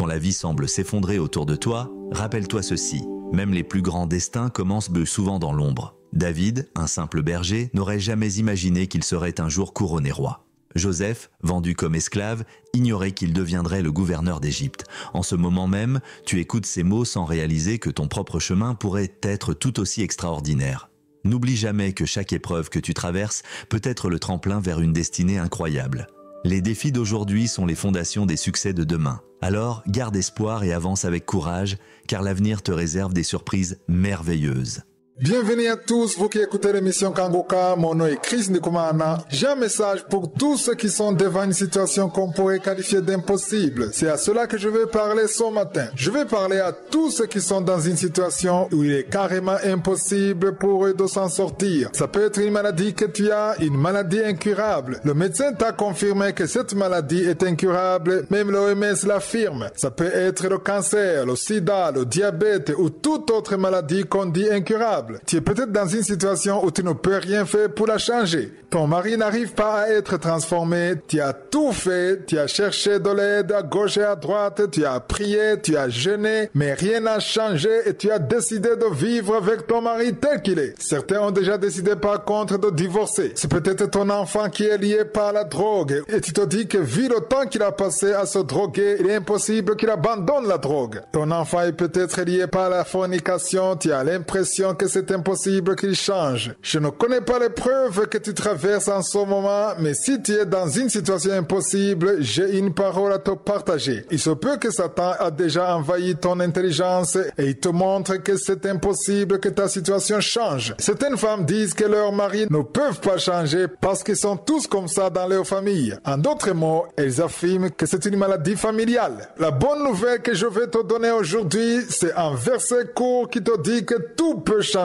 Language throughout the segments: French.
Quand la vie semble s'effondrer autour de toi, rappelle-toi ceci. Même les plus grands destins commencent souvent dans l'ombre. David, un simple berger, n'aurait jamais imaginé qu'il serait un jour couronné roi. Joseph, vendu comme esclave, ignorait qu'il deviendrait le gouverneur d'Égypte. En ce moment même, tu écoutes ces mots sans réaliser que ton propre chemin pourrait être tout aussi extraordinaire. N'oublie jamais que chaque épreuve que tu traverses peut être le tremplin vers une destinée incroyable. Les défis d'aujourd'hui sont les fondations des succès de demain. Alors, garde espoir et avance avec courage, car l'avenir te réserve des surprises merveilleuses. Bienvenue à tous, vous qui écoutez l'émission Kangoka. Mon nom est Chris Ndikumana. J'ai un message pour tous ceux qui sont devant une situation qu'on pourrait qualifier d'impossible. C'est à cela que je vais parler ce matin. Je vais parler à tous ceux qui sont dans une situation où il est carrément impossible pour eux de s'en sortir. Ça peut être une maladie que tu as, une maladie incurable. Le médecin t'a confirmé que cette maladie est incurable, même l'OMS l'affirme. Ça peut être le cancer, le sida, le diabète ou toute autre maladie qu'on dit incurable. Tu es peut-être dans une situation où tu ne peux rien faire pour la changer. Ton mari n'arrive pas à être transformé. Tu as tout fait. Tu as cherché de l'aide à gauche et à droite. Tu as prié, tu as jeûné, mais rien n'a changé et tu as décidé de vivre avec ton mari tel qu'il est. Certains ont déjà décidé par contre de divorcer. C'est peut-être ton enfant qui est lié par la drogue et tu te dis que vu le temps qu'il a passé à se droguer, il est impossible qu'il abandonne la drogue. Ton enfant est peut-être lié par la fornication. Tu as l'impression que c'est impossible qu'il change. Je ne connais pas les preuves que tu traverses en ce moment, mais si tu es dans une situation impossible, j'ai une parole à te partager. Il se peut que Satan a déjà envahi ton intelligence et il te montre que c'est impossible que ta situation change. Certaines femmes disent que leurs maris ne peuvent pas changer parce qu'ils sont tous comme ça dans leur famille. En d'autres mots, elles affirment que c'est une maladie familiale. La bonne nouvelle que je vais te donner aujourd'hui, c'est un verset court qui te dit que tout peut changer.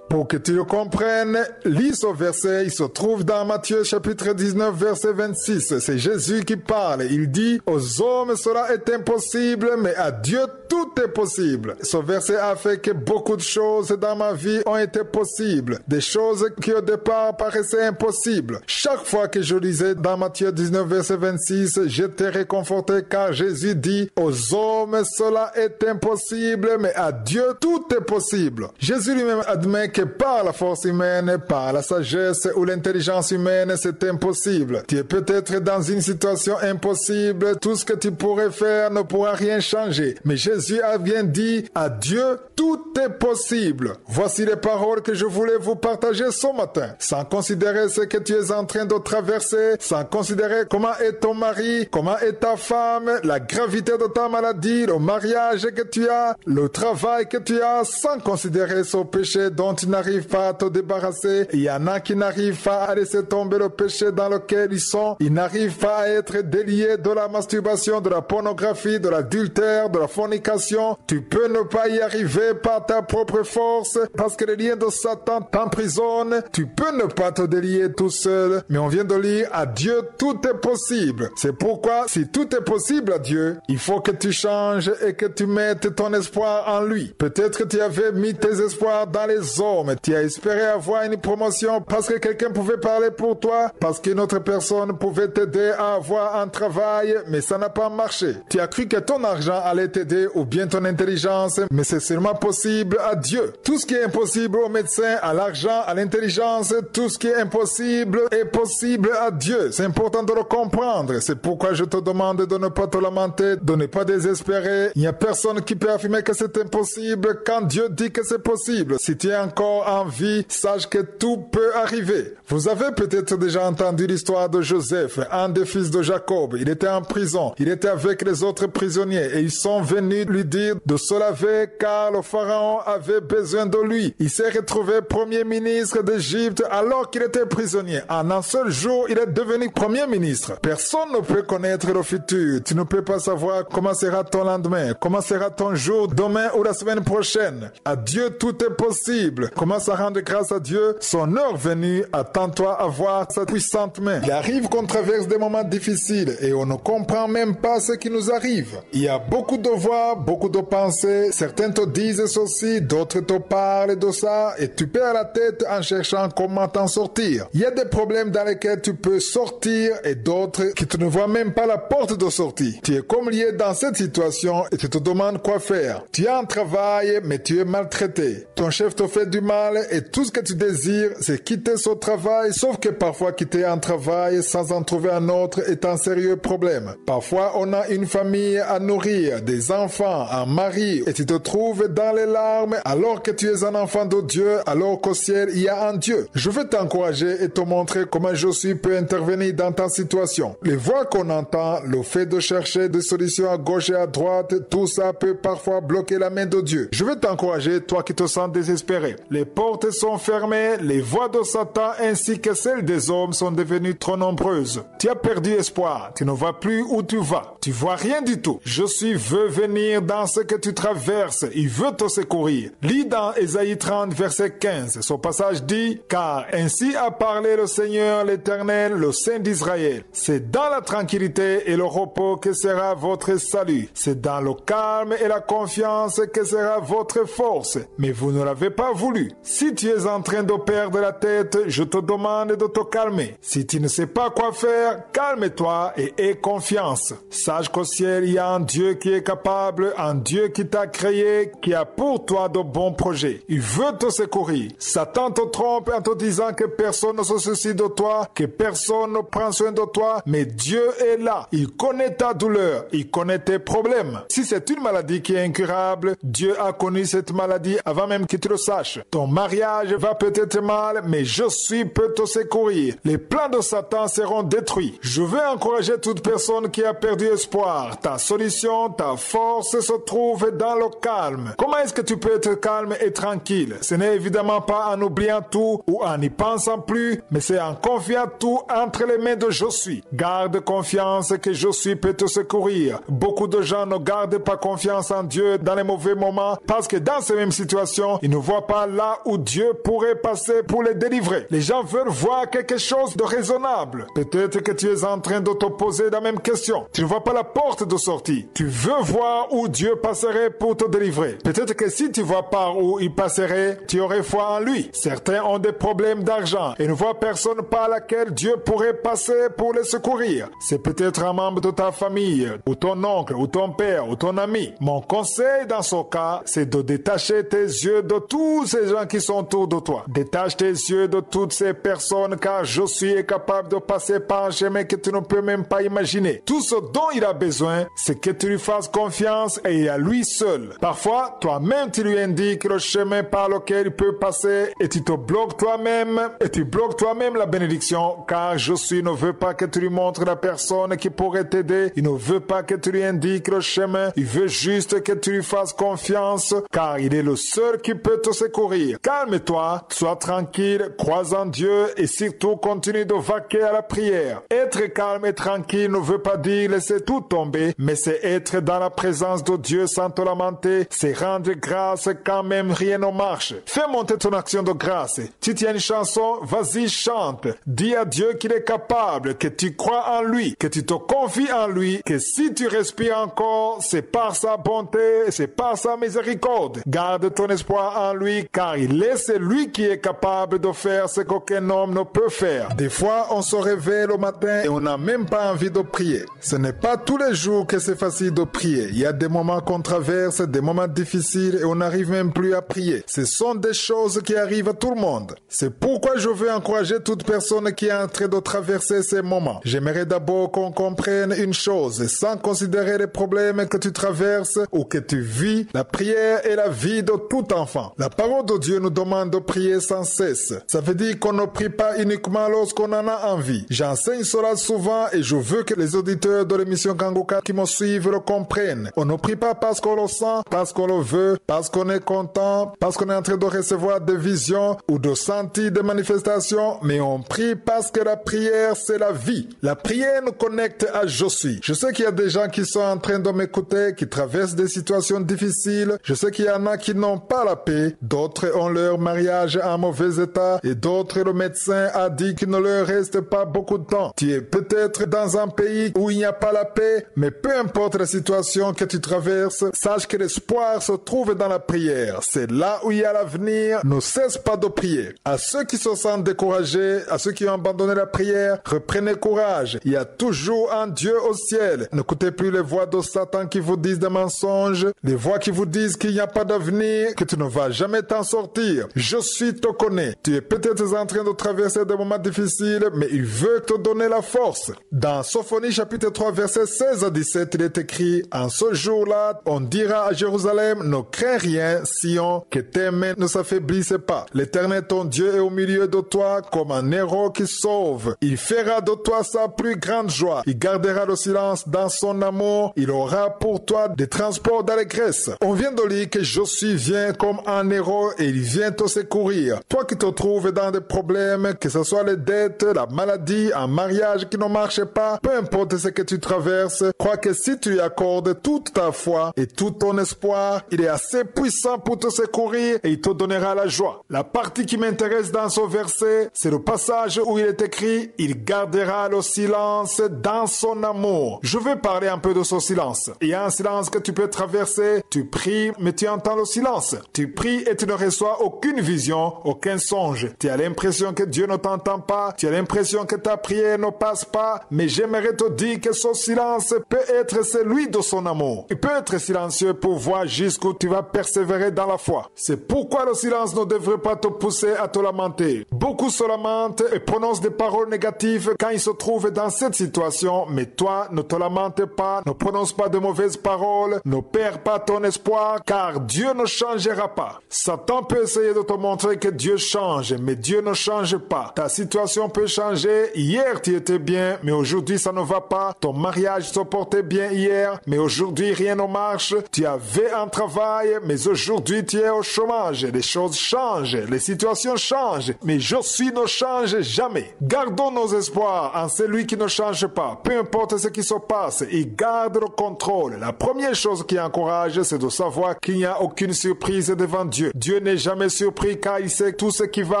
Pour que tu le comprennes, lis ce verset, il se trouve dans Matthieu chapitre 19 verset 26. C'est Jésus qui parle. Il dit, aux hommes cela est impossible, mais à Dieu tout est possible. Ce verset a fait que beaucoup de choses dans ma vie ont été possibles. Des choses qui au départ paraissaient impossibles. Chaque fois que je lisais dans Matthieu 19 verset 26, j'étais réconforté car Jésus dit, aux hommes cela est impossible, mais à Dieu tout est possible. Jésus lui-même admet que par la force humaine, par la sagesse ou l'intelligence humaine, c'est impossible. Tu es peut-être dans une situation impossible, tout ce que tu pourrais faire ne pourra rien changer. Mais Jésus a bien dit, à Dieu, tout est possible. Voici les paroles que je voulais vous partager ce matin. Sans considérer ce que tu es en train de traverser, sans considérer comment est ton mari, comment est ta femme, la gravité de ta maladie, le mariage que tu as, le travail que tu as, sans considérer ce péché dont tu n'arrives pas à te débarrasser. Il y en a qui n'arrivent pas à laisser tomber le péché dans lequel ils sont. Ils n'arrivent pas à être déliés de la masturbation, de la pornographie, de l'adultère, de la fornication. Tu peux ne pas y arriver par ta propre force parce que les liens de Satan t'emprisonnent. Tu peux ne pas te délier tout seul. Mais on vient de lire, à Dieu tout est possible. C'est pourquoi si tout est possible à Dieu, il faut que tu changes et que tu mettes ton espoir en lui. Peut-être que tu avais mis tes espoirs dans les hommes. Tu as espéré avoir une promotion parce que quelqu'un pouvait parler pour toi, parce qu'une autre personne pouvait t'aider à avoir un travail, mais ça n'a pas marché. Tu as cru que ton argent allait t'aider ou bien ton intelligence, mais c'est seulement possible à Dieu. Tout ce qui est impossible au médecin, à l'argent, à l'intelligence, tout ce qui est impossible est possible à Dieu. C'est important de le comprendre. C'est pourquoi je te demande de ne pas te lamenter, de ne pas désespérer. Il n'y a personne qui peut affirmer que c'est impossible quand Dieu dit que c'est possible. Si tu es encore en vie, sache que tout peut arriver. Vous avez peut-être déjà entendu l'histoire de Joseph, un des fils de Jacob. Il était en prison. Il était avec les autres prisonniers et ils sont venus lui dire de se laver car le pharaon avait besoin de lui. Il s'est retrouvé premier ministre d'Égypte alors qu'il était prisonnier. En un seul jour, il est devenu premier ministre. Personne ne peut connaître le futur. Tu ne peux pas savoir comment sera ton lendemain, comment sera ton jour demain ou la semaine prochaine. À Dieu, tout est possible. Commence à rendre grâce à Dieu. Son heure venue, attends-toi à voir sa puissante main. Il arrive qu'on traverse des moments difficiles et on ne comprend même pas ce qui nous arrive. Il y a beaucoup de voix, beaucoup de pensées, certains te disent ceci, d'autres te parlent de ça, et tu perds la tête en cherchant comment t'en sortir. Il y a des problèmes dans lesquels tu peux sortir et d'autres qui tu ne vois même pas la porte de sortie. Tu es comme lié dans cette situation et tu te demandes quoi faire. Tu as un travail, mais tu es maltraité. Ton chef te fait du mal et tout ce que tu désires, c'est quitter ce travail, sauf que parfois quitter un travail sans en trouver un autre est un sérieux problème. Parfois, on a une famille à nourrir, des enfants, un mari, et tu te trouves dans les larmes alors que tu es un enfant de Dieu, alors qu'au ciel, il y a un Dieu. Je veux t'encourager et te montrer comment Josué peut intervenir dans ta situation. Les voix qu'on entend, le fait de chercher des solutions à gauche et à droite, tout ça peut parfois bloquer la main de Dieu. Je veux t'encourager, toi qui te sens désespéré. Les portes sont fermées, les voix de Satan ainsi que celles des hommes sont devenues trop nombreuses. Tu as perdu espoir, tu ne vois plus où tu vas. Tu vois rien du tout. Josué veut venir dans ce que tu traverses. Il veut te secourir. Lis dans Ésaïe 30, verset 15. Son passage dit, « Car ainsi a parlé le Seigneur l'Éternel, le Saint d'Israël. C'est dans la tranquillité et le repos que sera votre salut. C'est dans le calme et la confiance que sera votre force. Mais vous ne l'avez pas voulu. Si tu es en train de perdre la tête, je te demande de te calmer. Si tu ne sais pas quoi faire, calme-toi et aie confiance. Sache qu'au ciel, il y a un Dieu qui est capable, un Dieu qui t'a créé, qui a pour toi de bons projets. Il veut te secourir. Satan te trompe en te disant que personne ne se soucie de toi, que personne ne prend soin de toi, mais Dieu est là. Il connaît ta douleur, il connaît tes problèmes. Si c'est une maladie qui est incurable, Dieu a connu cette maladie avant même que tu le saches. Ton mariage va peut-être mal, mais Josué peut te secourir. Les plans de Satan seront détruits. Je veux encourager toute personne qui a perdu espoir. Ta solution, ta force se trouve dans le calme. Comment est-ce que tu peux être calme et tranquille? Ce n'est évidemment pas en oubliant tout ou en n'y pensant plus, mais c'est en confiant tout entre les mains de Josué. Garde confiance que Josué peut te secourir. Beaucoup de gens ne gardent pas confiance en Dieu dans les mauvais moments parce que dans ces mêmes situations, ils ne voient pas là où Dieu pourrait passer pour les délivrer. Les gens veulent voir quelque chose de raisonnable. Peut-être que tu es en train de te poser la même question. Tu ne vois pas la porte de sortie. Tu veux voir où Dieu passerait pour te délivrer. Peut-être que si tu vois par où il passerait, tu aurais foi en lui. Certains ont des problèmes d'argent et ne voient personne par laquelle Dieu pourrait passer pour les secourir. C'est peut-être un membre de ta famille, ou ton oncle, ou ton père, ou ton ami. Mon conseil dans ce cas, c'est de détacher tes yeux de tous ces gens qui sont autour de toi. Détache tes yeux de toutes ces personnes car Josué est capable de passer par un chemin que tu ne peux même pas imaginer. Tout ce dont il a besoin, c'est que tu lui fasses confiance et à lui seul. Parfois, toi-même tu lui indiques le chemin par lequel il peut passer et tu te bloques toi-même et tu bloques toi-même la bénédiction car Josué ne veut pas que tu lui montres la personne qui pourrait t'aider. Il ne veut pas que tu lui indiques le chemin. Il veut juste que tu lui fasses confiance car il est le seul qui peut te secourir. Calme-toi, sois tranquille, crois en Dieu et surtout continue de vaquer à la prière. Être calme et tranquille ne veut pas dire laisser tout tomber, mais c'est être dans la présence de Dieu sans te lamenter, c'est rendre grâce quand même rien ne marche. Fais monter ton action de grâce. Si tu as une chanson, vas-y chante. Dis à Dieu qu'il est capable, que tu crois en lui, que tu te confies en lui, que si tu respires encore, c'est par sa bonté, c'est par sa miséricorde. Garde ton espoir en lui, car il est celui qui est capable de faire ce qu'aucun homme ne peut faire. Des fois, on se réveille le matin et on n'a même pas envie de prier. Ce n'est pas tous les jours que c'est facile de prier. Il y a des moments qu'on traverse, des moments difficiles et on n'arrive même plus à prier. Ce sont des choses qui arrivent à tout le monde. C'est pourquoi je veux encourager toute personne qui est en train de traverser ces moments. J'aimerais d'abord qu'on comprenne une chose, sans considérer les problèmes que tu traverses ou que tu vis, la prière est la vie de tout enfant. La parole de Dieu nous demande de prier sans cesse. Ça veut dire qu'on ne prie pas uniquement lorsqu'on en a envie. J'enseigne cela souvent et je veux que les auditeurs de l'émission Kangoka qui me suivent le comprennent. On ne prie pas parce qu'on le sent, parce qu'on le veut, parce qu'on est content, parce qu'on est en train de recevoir des visions ou de sentir des manifestations, mais on prie parce que la prière, c'est la vie. La prière nous connecte à Josué. Je sais qu'il y a des gens qui sont en train de m'écouter, qui traversent des situations difficiles. Je sais qu'il y en a qui n'ont pas la paix. D'autres ont leur mariage en mauvais état et d'autres, le médecin a dit qu'il ne leur reste pas beaucoup de temps. Tu es peut-être dans un pays où il n'y a pas la paix, mais peu importe la situation que tu traverses, sache que l'espoir se trouve dans la prière. C'est là où il y a l'avenir. Ne cesse pas de prier. À ceux qui se sentent découragés, à ceux qui ont abandonné la prière, reprenez courage. Il y a toujours un Dieu au ciel. N'écoutez plus les voix de Satan qui vous disent des mensonges, les voix qui vous disent qu'il n'y a pas d'avenir, que tu ne vas jamais t'en sortir. Je te connais. Tu es peut-être en train de traverser des moments difficiles, mais il veut te donner la force. Dans Sophonie chapitre 3 versets 16 à 17, il est écrit: en ce jour-là, on dira à Jérusalem, ne crains rien, Sion, que tes mains ne s'affaiblissent pas. L'Éternel ton Dieu est au milieu de toi comme un héros qui sauve. Il fera de toi sa plus grande joie. Il gardera le silence dans son amour. Il aura pour toi des transports d'allégresse. On vient de lire que Josué vient comme un héros et il vient te secourir. Toi qui te trouves dans des problèmes, que ce soit les dettes, la maladie, un mariage qui ne marche pas, peu importe ce que tu traverses, crois que si tu lui accordes toute ta foi et tout ton espoir, il est assez puissant pour te secourir et il te donnera la joie. La partie qui m'intéresse dans ce verset, c'est le passage où il est écrit: il gardera le silence dans son amour. Je vais parler un peu de ce silence. Il y a un silence que tu peux traverser, tu pries, mais tu entends le silence. Tu pries et tu ne reçois aucune vision, aucun songe. Tu as l'impression que Dieu ne t'entend pas, tu as l'impression que ta prière ne passe pas, mais j'aimerais te dire que ce silence peut être celui de son amour. Il peut être silencieux pour voir jusqu'où tu vas persévérer dans la foi. C'est pourquoi le silence ne devrait pas te pousser à te lamenter. Beaucoup se lamentent et prononcent des paroles négatives quand ils se trouvent dans cette situation, mais toi, ne te lamente pas, ne prononce pas de mauvaises paroles, ne perds pas ton espoir, car Dieu ne changera pas. Satan peut essayer de te montrer que Dieu change, mais Dieu ne change pas. Ta situation peut changer. Hier, tu étais bien, mais aujourd'hui, ça ne va pas. Ton mariage se portait bien hier, mais aujourd'hui, rien ne marche. Tu avais un travail, mais aujourd'hui, tu es au chômage. Les choses changent, les situations changent, mais Josué ne change jamais. Gardons nos espoirs en celui qui ne change pas. Peu importe ce qui se passe, il garde le contrôle. La première chose qui encourage, c'est de savoir qu'il n'y a aucune surprise devant Dieu. Dieu n'est jamais surpris car il sait tout ce qui va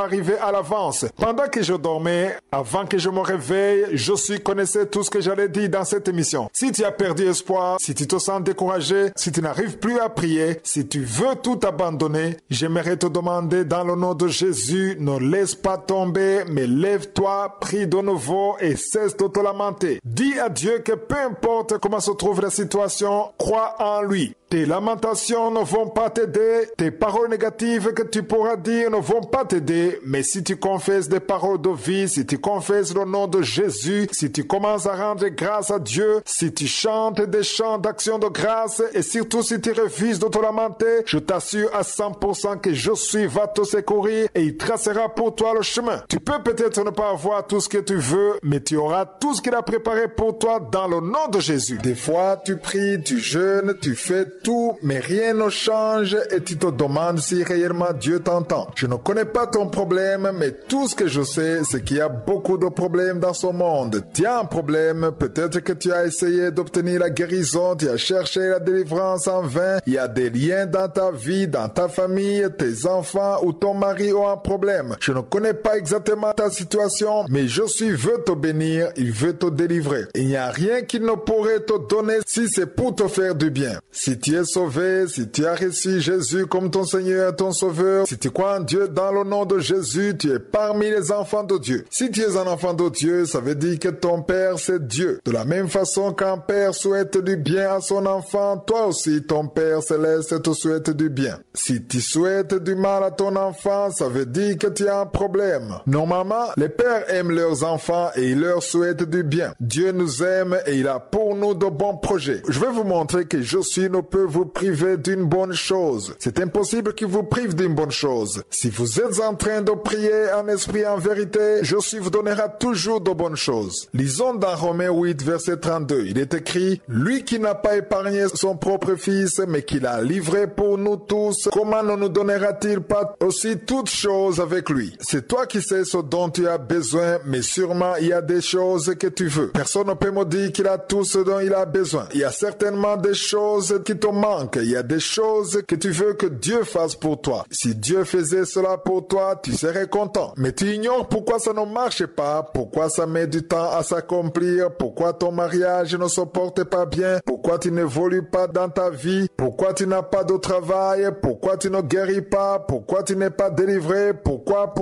arriver à l'avance. Pendant que je dormais, avant que je me réveille, Josué connaissait tout ce que j'allais dire dans cette émission. Si tu as perdu espoir, si tu te sens découragé, si tu n'arrives plus à prier, si tu veux tout abandonner, j'aimerais te demander dans le nom de Jésus, ne laisse pas tomber, mais lève-toi, prie de nouveau et cesse de te lamenter. Dis à Dieu que peu importe comment se trouve la situation, crois en lui. Tes lamentations ne vont pas t'aider, tes paroles négatives que tu pourras dire ne vont pas t'aider, mais si tu confesses des paroles de vie, si tu confesses le nom de Jésus, si tu commences à rendre grâce à Dieu, si tu chantes des chants d'action de grâce et surtout si tu refuses de te lamenter, je t'assure à 100% que Josué va te secourir et il tracera pour toi le chemin. Tu peux peut-être ne pas avoir tout ce que tu veux, mais tu auras tout ce qu'il a préparé pour toi dans le nom de Jésus. Des fois, tu pries, tu jeûnes, tu fais tout, mais rien ne change et tu te demandes si réellement Dieu t'entend. Je ne connais pas ton problème, mais tout ce que je sais, c'est qu'il y a beaucoup de problèmes dans ce monde. Tu as un problème, peut-être que tu as essayé d'obtenir la guérison, tu as cherché la délivrance en vain. Il y a des liens dans ta vie, dans ta famille, tes enfants ou ton mari ont un problème. Je ne connais pas exactement ta situation, mais Josué veut te bénir, il veut te délivrer. Il n'y a rien qu'il ne pourrait te donner si c'est pour te faire du bien. Si tu es sauvé, si tu as reçu Jésus comme ton Seigneur et ton Sauveur, si tu crois en Dieu dans le nom de Jésus, tu es parmi les enfants de Dieu. Si tu es un enfant de Dieu, ça veut dire que ton Père, c'est Dieu. De la même façon qu'un père souhaite du bien à son enfant, toi aussi, ton Père céleste te souhaite du bien. Si tu souhaites du mal à ton enfant, ça veut dire que tu as un problème. Normalement, les pères aiment leurs enfants et ils leur souhaitent du bien. Dieu nous aime et il a pour nous de bons projets. Je vais vous montrer que Josué ne peut vous priver d'une bonne chose. C'est impossible qu'il vous prive d'une bonne chose. Si vous êtes en train de prier en esprit en vérité, Josué vous donnera toujours de bonnes choses. Lisons dans Romains 8, verset 32. Il est écrit: « Lui qui n'a pas épargné son propre fils, mais qui l'a livré pour nous tous, comment ne nous donnera-t-il pas aussi toutes choses avec lui? » C'est toi qui sais ce dont tu as besoin, mais sûrement il y a des choses que tu veux. Personne ne peut me dire qu'il a tout ce dont il a besoin. Il y a certainement des choses qui te manquent. Il y a des choses que tu veux que Dieu fasse pour toi. Si Dieu faisait cela pour toi, tu serais content. Mais tu ignores pourquoi ça ne marche pas, pourquoi ça met du temps à s'accomplir, pourquoi ton mariage ne se porte pas bien, pourquoi tu ne n'évolue pas dans ta vie, pourquoi tu n'as pas de travail, pourquoi tu ne guéris pas, pourquoi tu n'es pas délivré, pourquoi.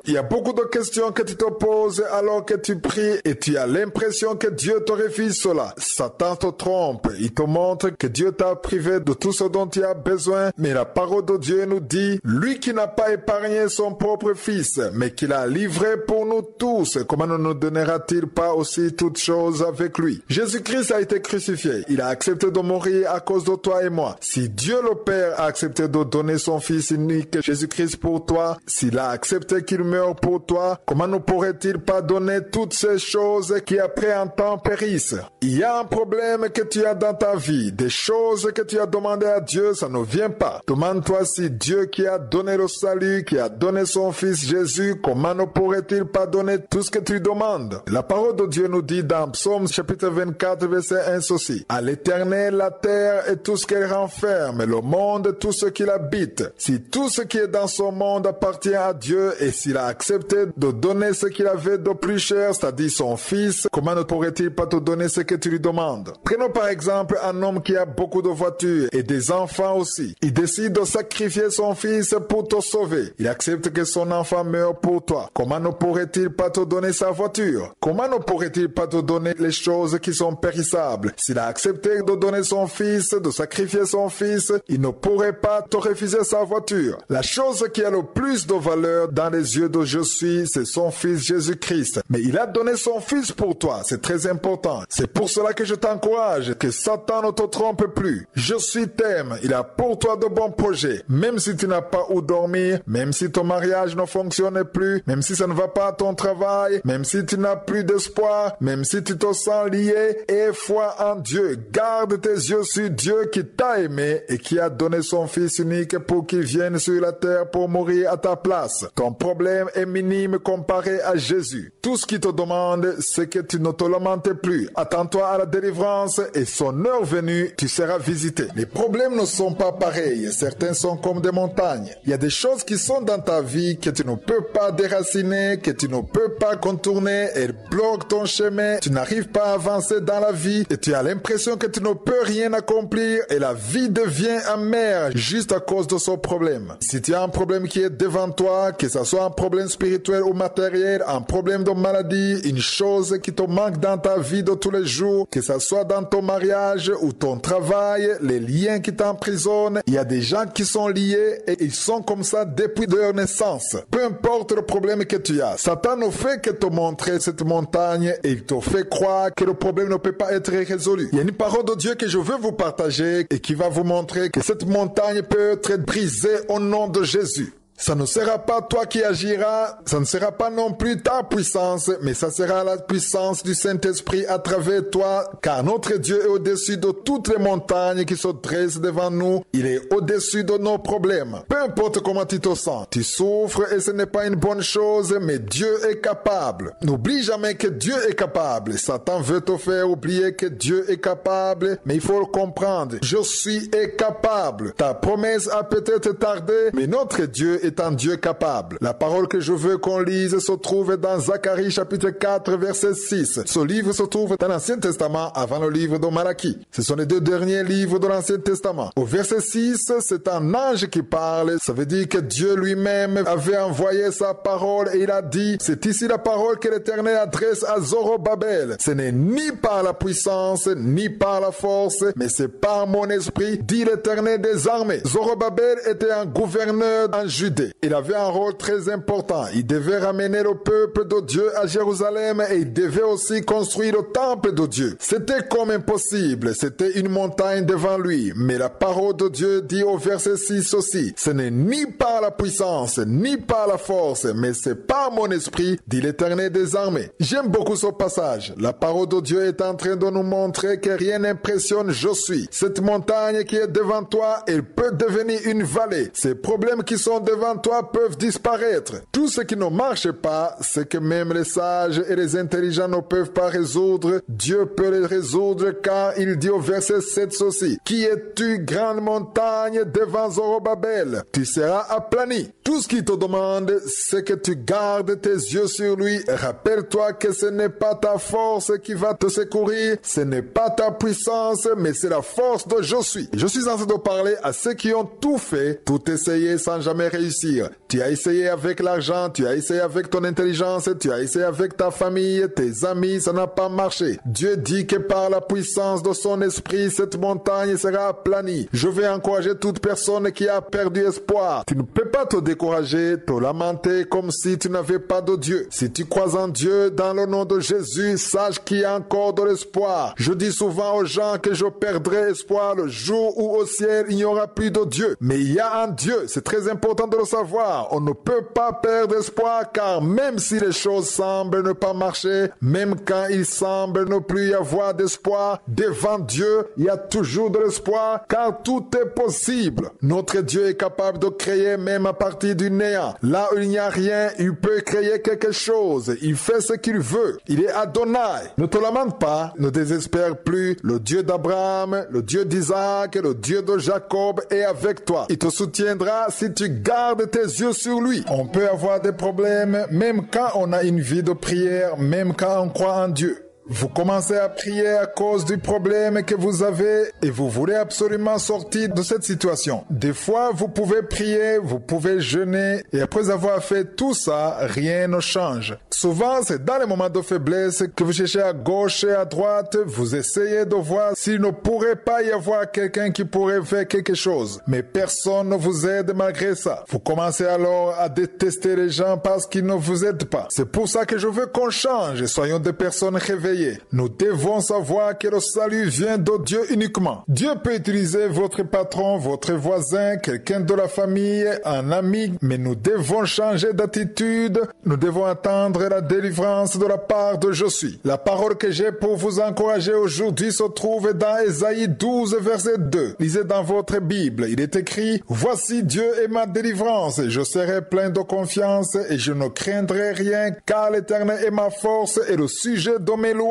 Il y a beaucoup de questions que tu te poses alors que tu pries et tu as l'impression que Dieu te refuse cela. Satan te trompe, il te montre que Dieu t'a privé de tout ce dont tu as besoin, mais la parole de Dieu nous dit, lui qui n'a pas épargné son propre fils, mais qui l'a livré pour nous tous, comment ne nous donnera-t-il pas aussi toutes choses avec lui? Jésus-Christ a été crucifié, il a accepté de mourir à cause de toi et moi. Si Dieu le Père a accepté de donner son fils unique Jésus-Christ pour toi, s'il a accepté qu'il meure pour toi, comment ne pourrait-il pas donner toutes ces choses qui après un temps périssent? Il y a un problème que tu as dans ta vie, des choses que tu as demandé à Dieu, ça ne vient pas. Demande-toi si Dieu qui a donné le salut, qui a donné son fils Jésus, comment ne pourrait-il pas donner tout ce que tu demandes? La parole de Dieu nous dit dans Psaume chapitre 24 verset 1 ceci: à l'Éternel la terre et tout ce qu'elle renferme, le monde, tout ce qu'il habite. Si tout ce qui est dans son monde appartient à Dieu et s'il a accepté de donner ce qu'il avait de plus cher, c'est-à-dire son fils, comment ne pourrait-il pas te donner ce que tu lui demandes? Prenons par exemple un homme qui a beaucoup de voitures et des enfants aussi. Il décide de sacrifier son fils pour te sauver. Il accepte que son enfant meure pour toi. Comment ne pourrait-il pas te donner sa voiture? Comment ne pourrait-il pas te donner les choses qui sont périssables? S'il a accepté de donner son fils, de sacrifier son fils, il ne pourrait pas te refuser sa voiture. La chose qui a le plus de valeur dans les yeux de Jésus, c'est son fils Jésus-Christ. Mais il a donné son fils pour toi. C'est très important. C'est pour cela que je t'encourage, que Satan ne te trompe plus. Jésus t'aime. Il a pour toi de bons projets. Même si tu n'as pas où dormir, même si ton mariage ne fonctionne plus, même si ça ne va pas à ton travail, même si tu n'as plus d'espoir, même si tu te sens lié, aie foi en Dieu. Garde tes yeux sur Dieu qui t'a aimé et qui a donné son fils unique pour qu'il vienne sur la terre pour mourir à ta place. Ton problème est minime comparé à Jésus. Tout ce qu'il te demande, c'est que tu ne te lamentes plus. Attends-toi à la délivrance et son heure venue, tu seras visité. Les problèmes ne sont pas pareils. Certains sont comme des montagnes. Il y a des choses qui sont dans ta vie que tu ne peux pas déraciner, que tu ne peux pas contourner. Elles bloquent ton chemin. Tu n'arrives pas à avancer dans la vie et tu as l'impression que tu ne peux rien accomplir et la vie devient amère juste à cause de ce problème. Si tu as un problème qui est devant toi, que ce soit un problème spirituel ou matériel, un problème de maladie, une chose qui te manque dans ta vie de tous les jours, que ce soit dans ton mariage ou ton travail, les liens qui t'emprisonnent, il y a des gens qui sont liés et ils sont comme ça depuis leur naissance. Peu importe le problème que tu as, Satan ne fait que te montrer cette montagne et il te fait croire que le problème ne peut pas être résolu. Il y a une parole de Dieu que je veux vous partager et qui va vous montrer que cette montagne peut être brisée au nom de Jésus. Ça ne sera pas toi qui agiras, ça ne sera pas non plus ta puissance, mais ça sera la puissance du Saint-Esprit à travers toi, car notre Dieu est au-dessus de toutes les montagnes qui se dressent devant nous. Il est au-dessus de nos problèmes. Peu importe comment tu te sens, tu souffres et ce n'est pas une bonne chose, mais Dieu est capable. N'oublie jamais que Dieu est capable. Satan veut te faire oublier que Dieu est capable, mais il faut le comprendre. Je suis capable. Ta promesse a peut-être tardé, mais notre Dieu est un Dieu capable. La parole que je veux qu'on lise se trouve dans Zacharie chapitre 4 verset 6. Ce livre se trouve dans l'Ancien Testament avant le livre de Malachie. Ce sont les deux derniers livres de l'Ancien Testament. Au verset 6, c'est un ange qui parle. Ça veut dire que Dieu lui-même avait envoyé sa parole et il a dit, c'est ici la parole que l'Éternel adresse à Zorobabel. Ce n'est ni par la puissance, ni par la force, mais c'est par mon esprit, dit l'Éternel des armées. Zorobabel était un gouverneur en Judée. Il avait un rôle très important. Il devait ramener le peuple de Dieu à Jérusalem et il devait aussi construire le temple de Dieu. C'était comme impossible. C'était une montagne devant lui. Mais la parole de Dieu dit au verset 6 aussi, ce n'est ni par la puissance, ni par la force, mais c'est par mon esprit, dit l'Éternel des armées. J'aime beaucoup ce passage. La parole de Dieu est en train de nous montrer que rien n'impressionne je suis. Cette montagne qui est devant toi, elle peut devenir une vallée. Ces problèmes qui sont devant devant toi peuvent disparaître. Tout ce qui ne marche pas, ce que même les sages et les intelligents ne peuvent pas résoudre, Dieu peut les résoudre car il dit au verset 7 ceci: Qui es-tu, grande montagne, devant Zorobabel? Tu seras aplani. Tout ce qu'il te demande, c'est que tu gardes tes yeux sur lui. Rappelle-toi que ce n'est pas ta force qui va te secourir, ce n'est pas ta puissance, mais c'est la force de je suis. Je suis en train de parler à ceux qui ont tout fait, tout essayé sans jamais réussir. Tu as essayé avec l'argent, tu as essayé avec ton intelligence, tu as essayé avec ta famille, tes amis, ça n'a pas marché. Dieu dit que par la puissance de son esprit, cette montagne sera aplanie. Je vais encourager toute personne qui a perdu espoir. Tu ne peux pas te décourager, te lamenter comme si tu n'avais pas de Dieu. Si tu crois en Dieu, dans le nom de Jésus, sache qu'il y a encore de l'espoir. Je dis souvent aux gens que je perdrai espoir le jour où au ciel il n'y aura plus de Dieu. Mais il y a un Dieu, c'est très important de le savoir. On ne peut pas perdre espoir car même si les choses semblent ne pas marcher, même quand il semble ne plus y avoir d'espoir, devant Dieu, il y a toujours de l'espoir car tout est possible. Notre Dieu est capable de créer même à partir du néant. Là où il n'y a rien, il peut créer quelque chose. Il fait ce qu'il veut. Il est Adonai. Ne te lamente pas, ne désespère plus. Le Dieu d'Abraham, le Dieu d'Isaac, le Dieu de Jacob est avec toi. Il te soutiendra si tu gardes tes yeux sur lui. On peut avoir des problèmes même quand on a une vie de prière, même quand on croit en Dieu. Vous commencez à prier à cause du problème que vous avez et vous voulez absolument sortir de cette situation. Des fois, vous pouvez prier, vous pouvez jeûner et après avoir fait tout ça, rien ne change. Souvent, c'est dans les moments de faiblesse que vous cherchez à gauche et à droite, vous essayez de voir s'il ne pourrait pas y avoir quelqu'un qui pourrait faire quelque chose. Mais personne ne vous aide malgré ça. Vous commencez alors à détester les gens parce qu'ils ne vous aident pas. C'est pour ça que je veux qu'on change et soyons des personnes réveillées. Nous devons savoir que le salut vient de Dieu uniquement. Dieu peut utiliser votre patron, votre voisin, quelqu'un de la famille, un ami, mais nous devons changer d'attitude. Nous devons attendre la délivrance de la part de Je suis. La parole que j'ai pour vous encourager aujourd'hui se trouve dans Ésaïe 12, verset 2. Lisez dans votre Bible. Il est écrit: Voici Dieu est ma délivrance. Je serai plein de confiance et je ne craindrai rien, car l'Éternel est ma force et le sujet de mes louanges.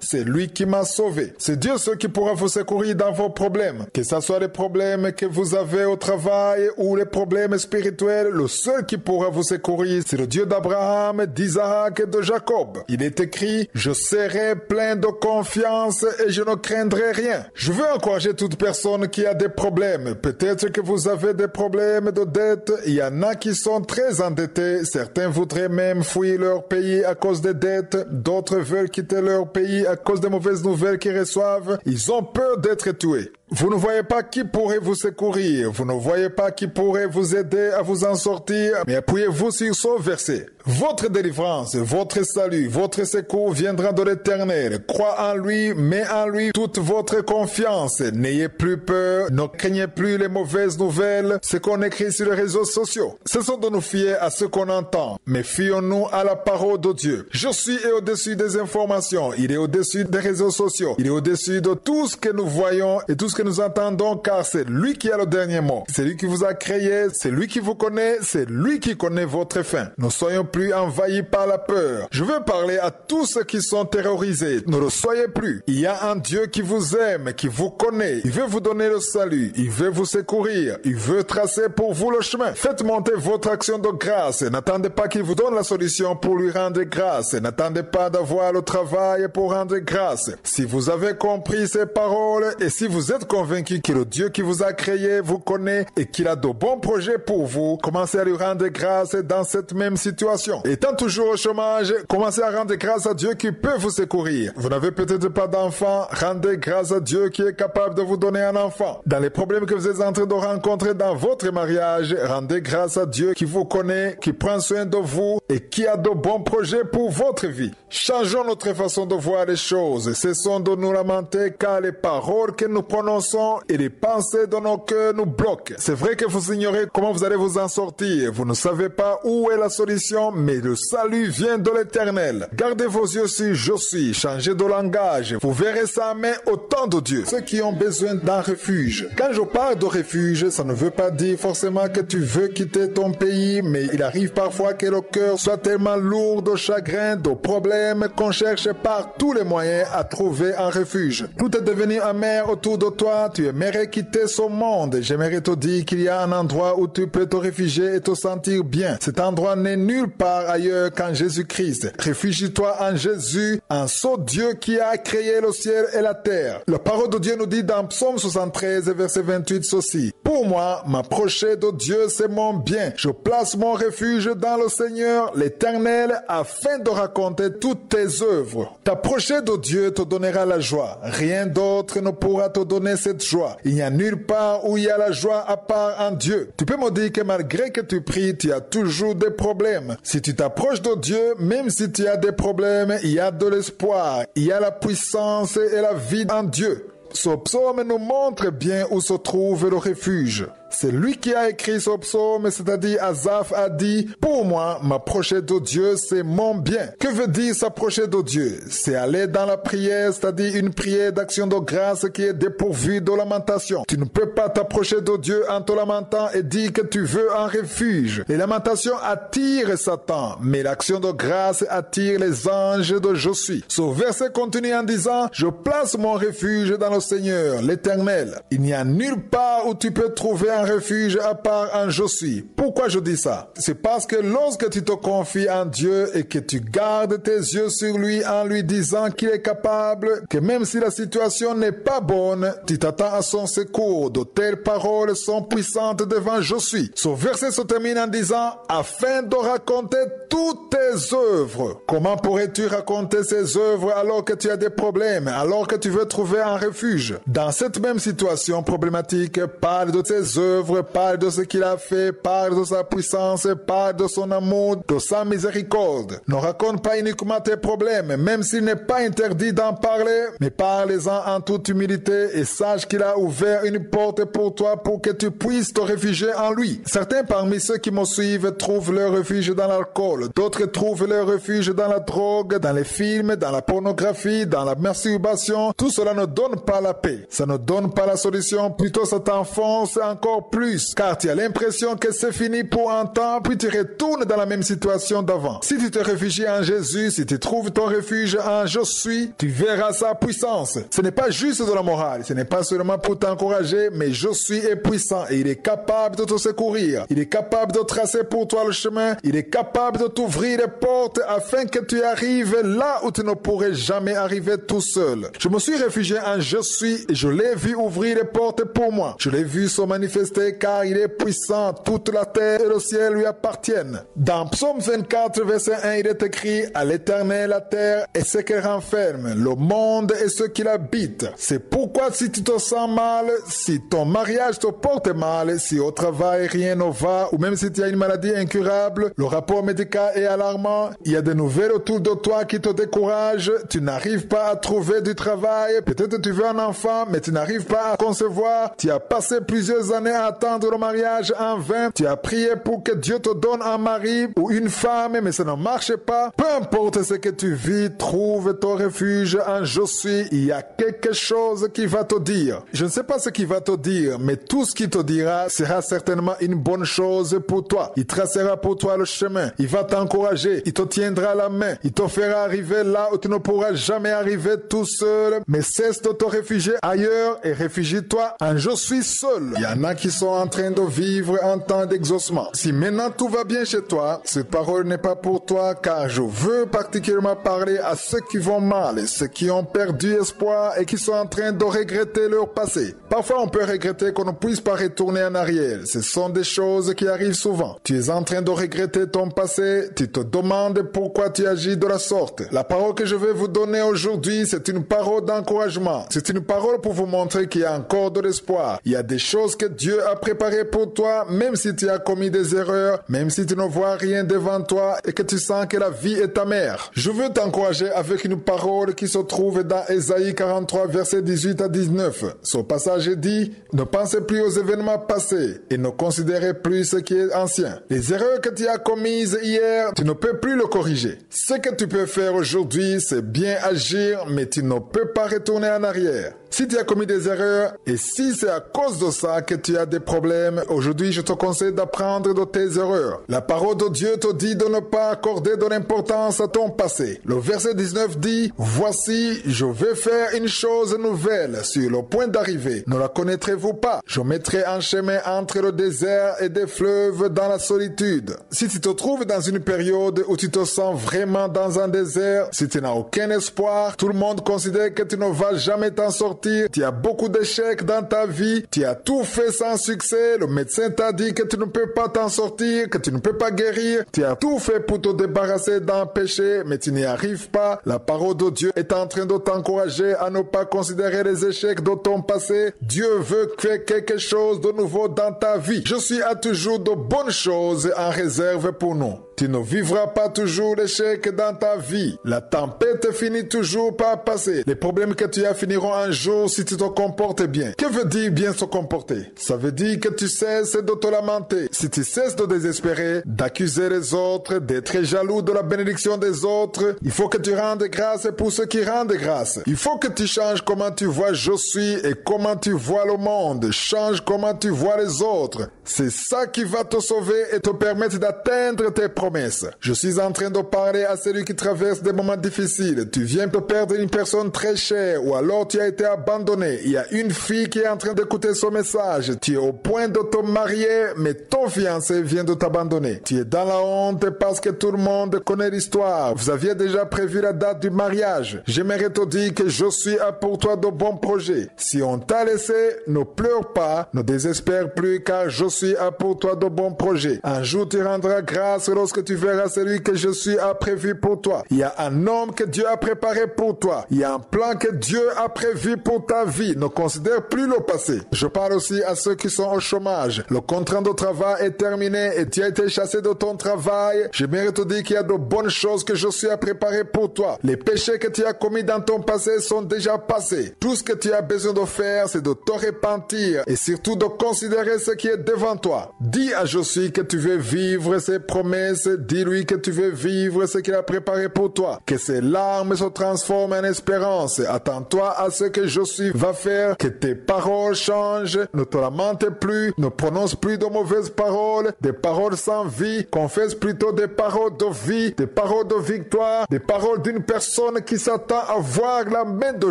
C'est lui qui m'a sauvé. C'est Dieu ce qui pourra vous secourir dans vos problèmes. Que ce soit les problèmes que vous avez au travail ou les problèmes spirituels, le seul qui pourra vous secourir, c'est le Dieu d'Abraham, d'Isaac et de Jacob. Il est écrit: Je serai plein de confiance et je ne craindrai rien. Je veux encourager toute personne qui a des problèmes. Peut-être que vous avez des problèmes de dette. Il y en a qui sont très endettés. Certains voudraient même fuir leur pays à cause des dettes. D'autres veulent quitter leur pays à cause des mauvaises nouvelles qu'ils reçoivent. Ils ont peur d'être tués. Vous ne voyez pas qui pourrait vous secourir. Vous ne voyez pas qui pourrait vous aider à vous en sortir. Mais appuyez-vous sur ce verset. Votre délivrance, votre salut, votre secours viendra de l'Éternel. Crois en lui, mets en lui toute votre confiance. N'ayez plus peur, ne craignez plus les mauvaises nouvelles, ce qu'on écrit sur les réseaux sociaux. Cessons de nous fier à ce qu'on entend, mais fions-nous à la parole de Dieu. Je suis au-dessus des informations, il est au-dessus des réseaux sociaux, il est au-dessus de tout ce que nous voyons et tout ce que nous entendons, car c'est lui qui a le dernier mot. C'est lui qui vous a créé, c'est lui qui vous connaît, c'est lui qui connaît votre fin. Ne soyons plus envahis par la peur. Je veux parler à tous ceux qui sont terrorisés. Ne le soyez plus. Il y a un Dieu qui vous aime, qui vous connaît. Il veut vous donner le salut. Il veut vous secourir. Il veut tracer pour vous le chemin. Faites monter votre action de grâce. N'attendez pas qu'il vous donne la solution pour lui rendre grâce. N'attendez pas d'avoir le travail pour rendre grâce. Si vous avez compris ces paroles et si vous êtes convaincu que le Dieu qui vous a créé vous connaît et qu'il a de bons projets pour vous, commencez à lui rendre grâce dans cette même situation. Étant toujours au chômage, commencez à rendre grâce à Dieu qui peut vous secourir. Vous n'avez peut-être pas d'enfant, rendez grâce à Dieu qui est capable de vous donner un enfant. Dans les problèmes que vous êtes en train de rencontrer dans votre mariage, rendez grâce à Dieu qui vous connaît, qui prend soin de vous et qui a de bons projets pour votre vie. Changeons notre façon de voir les choses. Cessons de nous lamenter car les paroles que nous prononçons renonçons et les pensées dans nos cœurs nous bloquent. C'est vrai que vous ignorez comment vous allez vous en sortir. Vous ne savez pas où est la solution, mais le salut vient de l'Éternel. Gardez vos yeux sur je suis, changez de langage. Vous verrez sa main au temps de Dieu. Ceux qui ont besoin d'un refuge. Quand je parle de refuge, ça ne veut pas dire forcément que tu veux quitter ton pays, mais il arrive parfois que le cœur soit tellement lourd de chagrin, de problèmes, qu'on cherche par tous les moyens à trouver un refuge. Tout est devenu amer autour de toi, tu aimerais quitter ce monde. J'aimerais te dire qu'il y a un endroit où tu peux te réfugier et te sentir bien. Cet endroit n'est nulle part ailleurs qu'en Jésus-Christ. Réfugie-toi en Jésus, en ce Dieu qui a créé le ciel et la terre. La parole de Dieu nous dit dans Psaume 73, verset 28 ceci. Pour moi, m'approcher de Dieu, c'est mon bien. Je place mon refuge dans le Seigneur, l'Éternel, afin de raconter toutes tes œuvres. T'approcher de Dieu te donnera la joie. Rien d'autre ne pourra te donner cette joie. Il n'y a nulle part où il y a la joie à part en Dieu. Tu peux me dire que malgré que tu pries, tu as toujours des problèmes. Si tu t'approches de Dieu, même si tu as des problèmes, il y a de l'espoir. Il y a la puissance et la vie en Dieu. Ce psaume nous montre bien où se trouve le refuge. C'est lui qui a écrit ce psaume, c'est-à-dire Asaph a dit « Pour moi, m'approcher de Dieu, c'est mon bien ». Que veut dire s'approcher de Dieu? C'est aller dans la prière, c'est-à-dire une prière d'action de grâce qui est dépourvue de lamentation. Tu ne peux pas t'approcher de Dieu en te lamentant et dire que tu veux un refuge. Les lamentations attirent Satan, mais l'action de grâce attire les anges de je suis. Ce verset continue en disant « Je place mon refuge dans le Seigneur, l'Éternel ». Il n'y a nulle part où tu peux trouver un refuge à part en je suis. Pourquoi je dis ça? C'est parce que lorsque tu te confies en Dieu et que tu gardes tes yeux sur lui en lui disant qu'il est capable, que même si la situation n'est pas bonne, tu t'attends à son secours. De telles paroles sont puissantes devant je suis. Ce verset se termine en disant afin de raconter toutes tes œuvres. Comment pourrais-tu raconter ces œuvres alors que tu as des problèmes, alors que tu veux trouver un refuge? Dans cette même situation problématique, parle de tes œuvres, parle de ce qu'il a fait, parle de sa puissance, parle de son amour, de sa miséricorde. Ne raconte pas uniquement tes problèmes, même s'il n'est pas interdit d'en parler, mais parle-en en toute humilité et sache qu'il a ouvert une porte pour toi pour que tu puisses te réfugier en lui. Certains parmi ceux qui me suivent trouvent leur refuge dans l'alcool, d'autres trouvent leur refuge dans la drogue, dans les films, dans la pornographie, dans la masturbation. Tout cela ne donne pas la paix. Ça ne donne pas la solution, plutôt ça t'enfonce encore plus, car tu as l'impression que c'est fini pour un temps, puis tu retournes dans la même situation d'avant. Si tu te réfugies en Jésus, si tu trouves ton refuge en je suis, tu verras sa puissance. Ce n'est pas juste de la morale, ce n'est pas seulement pour t'encourager, mais je suis est puissant et il est capable de te secourir. Il est capable de tracer pour toi le chemin, il est capable de t'ouvrir les portes afin que tu arrives là où tu ne pourrais jamais arriver tout seul. Je me suis réfugié en je suis et je l'ai vu ouvrir les portes pour moi. Je l'ai vu se manifester car il est puissant, toute la terre et le ciel lui appartiennent. Dans Psaume 24, verset 1, il est écrit « À l'Éternel la terre et ce qu'elle renferme, le monde et ceux qui l'habitent. » C'est pourquoi si tu te sens mal, si ton mariage te porte mal, si au travail rien ne va, ou même si tu as une maladie incurable, le rapport médical est alarmant, il y a des nouvelles autour de toi qui te découragent, tu n'arrives pas à trouver du travail, peut-être tu veux un enfant, mais tu n'arrives pas à concevoir, tu as passé plusieurs années à attendre le mariage en vain, tu as prié pour que Dieu te donne un mari ou une femme, mais ça ne marche pas. Peu importe ce que tu vis, trouve ton refuge en je suis. Il y a quelque chose qui va te dire. Je ne sais pas ce qu'il va te dire, mais tout ce qu'il te dira sera certainement une bonne chose pour toi. Il tracera pour toi le chemin. Il va t'encourager. Il te tiendra la main. Il te fera arriver là où tu ne pourras jamais arriver tout seul. Mais cesse de te réfugier ailleurs et réfugie-toi en je suis seul. Il y en a qui sont en train de vivre un temps d'exaucement. Si maintenant tout va bien chez toi, cette parole n'est pas pour toi, car je veux particulièrement parler à ceux qui vont mal, ceux qui ont perdu espoir et qui sont en train de regretter leur passé. Parfois on peut regretter qu'on ne puisse pas retourner en arrière. Ce sont des choses qui arrivent souvent. Tu es en train de regretter ton passé, tu te demandes pourquoi tu agis de la sorte. La parole que je vais vous donner aujourd'hui, c'est une parole d'encouragement. C'est une parole pour vous montrer qu'il y a encore de l'espoir. Il y a des choses que Dieu Dieu a préparé pour toi, même si tu as commis des erreurs, même si tu ne vois rien devant toi et que tu sens que la vie est amère. Je veux t'encourager avec une parole qui se trouve dans Ésaïe 43, versets 18 à 19. Ce passage dit, ne pensez plus aux événements passés et ne considérez plus ce qui est ancien. Les erreurs que tu as commises hier, tu ne peux plus le corriger. Ce que tu peux faire aujourd'hui, c'est bien agir, mais tu ne peux pas retourner en arrière. Si tu as commis des erreurs et si c'est à cause de ça que tu as des problèmes, aujourd'hui je te conseille d'apprendre de tes erreurs. La parole de Dieu te dit de ne pas accorder de l'importance à ton passé. Le verset 19 dit, « Voici, je vais faire une chose nouvelle sur le point d'arriver. Ne la connaîtrez-vous pas? Je mettrai un chemin entre le désert et des fleuves dans la solitude. » Si tu te trouves dans une période où tu te sens vraiment dans un désert, si tu n'as aucun espoir, tout le monde considère que tu ne vas jamais t'en sortir. Tu as beaucoup d'échecs dans ta vie, tu as tout fait sans succès, le médecin t'a dit que tu ne peux pas t'en sortir, que tu ne peux pas guérir, tu as tout fait pour te débarrasser d'un péché, mais tu n'y arrives pas. La parole de Dieu est en train de t'encourager à ne pas considérer les échecs de ton passé. Dieu veut créer quelque chose de nouveau dans ta vie. Je suis à toujours de bonnes choses en réserve pour nous. Tu ne vivras pas toujours l'échec dans ta vie. La tempête finit toujours par passer. Les problèmes que tu as finiront un jour si tu te comportes bien. Que veut dire bien se comporter? Ça veut dire que tu cesses de te lamenter. Si tu cesses de désespérer, d'accuser les autres, d'être jaloux de la bénédiction des autres, il faut que tu rendes grâce pour ceux qui rendent grâce. Il faut que tu changes comment tu vois je suis et comment tu vois le monde. Change comment tu vois les autres. C'est ça qui va te sauver et te permettre d'atteindre tes promesses. Je suis en train de parler à celui qui traverse des moments difficiles. Tu viens de perdre une personne très chère ou alors tu as été abandonné. Il y a une fille qui est en train d'écouter ce message. Tu es au point de te marier, mais ton fiancé vient de t'abandonner. Tu es dans la honte parce que tout le monde connaît l'histoire. Vous aviez déjà prévu la date du mariage. J'aimerais te dire que je suis à pour toi de bons projets. Si on t'a laissé, ne pleure pas, ne désespère plus car je suis à pour toi de bons projets. Un jour tu rendras grâce lorsque tu verras celui que je suis a prévu pour toi. Il y a un homme que Dieu a préparé pour toi. Il y a un plan que Dieu a prévu pour ta vie. Ne considère plus le passé. Je parle aussi à ceux qui sont au chômage. Le contrat de travail est terminé et tu as été chassé de ton travail. J'aimerais te dire qu'il y a de bonnes choses que je suis à préparer pour toi. Les péchés que tu as commis dans ton passé sont déjà passés. Tout ce que tu as besoin de faire, c'est de te repentir et surtout de considérer ce qui est devant toi. Dis à Josué que tu veux vivre ses promesses. Dis-lui que tu veux vivre ce qu'il a préparé pour toi. Que ses larmes se transforment en espérance. Attends-toi à ce que Josué va faire. Que tes paroles changent. Ne te lamente plus. Ne prononce plus de mauvaises paroles. Des paroles sans vie. Confesse plutôt des paroles de vie. Des paroles de victoire. Des paroles d'une personne qui s'attend à voir la main de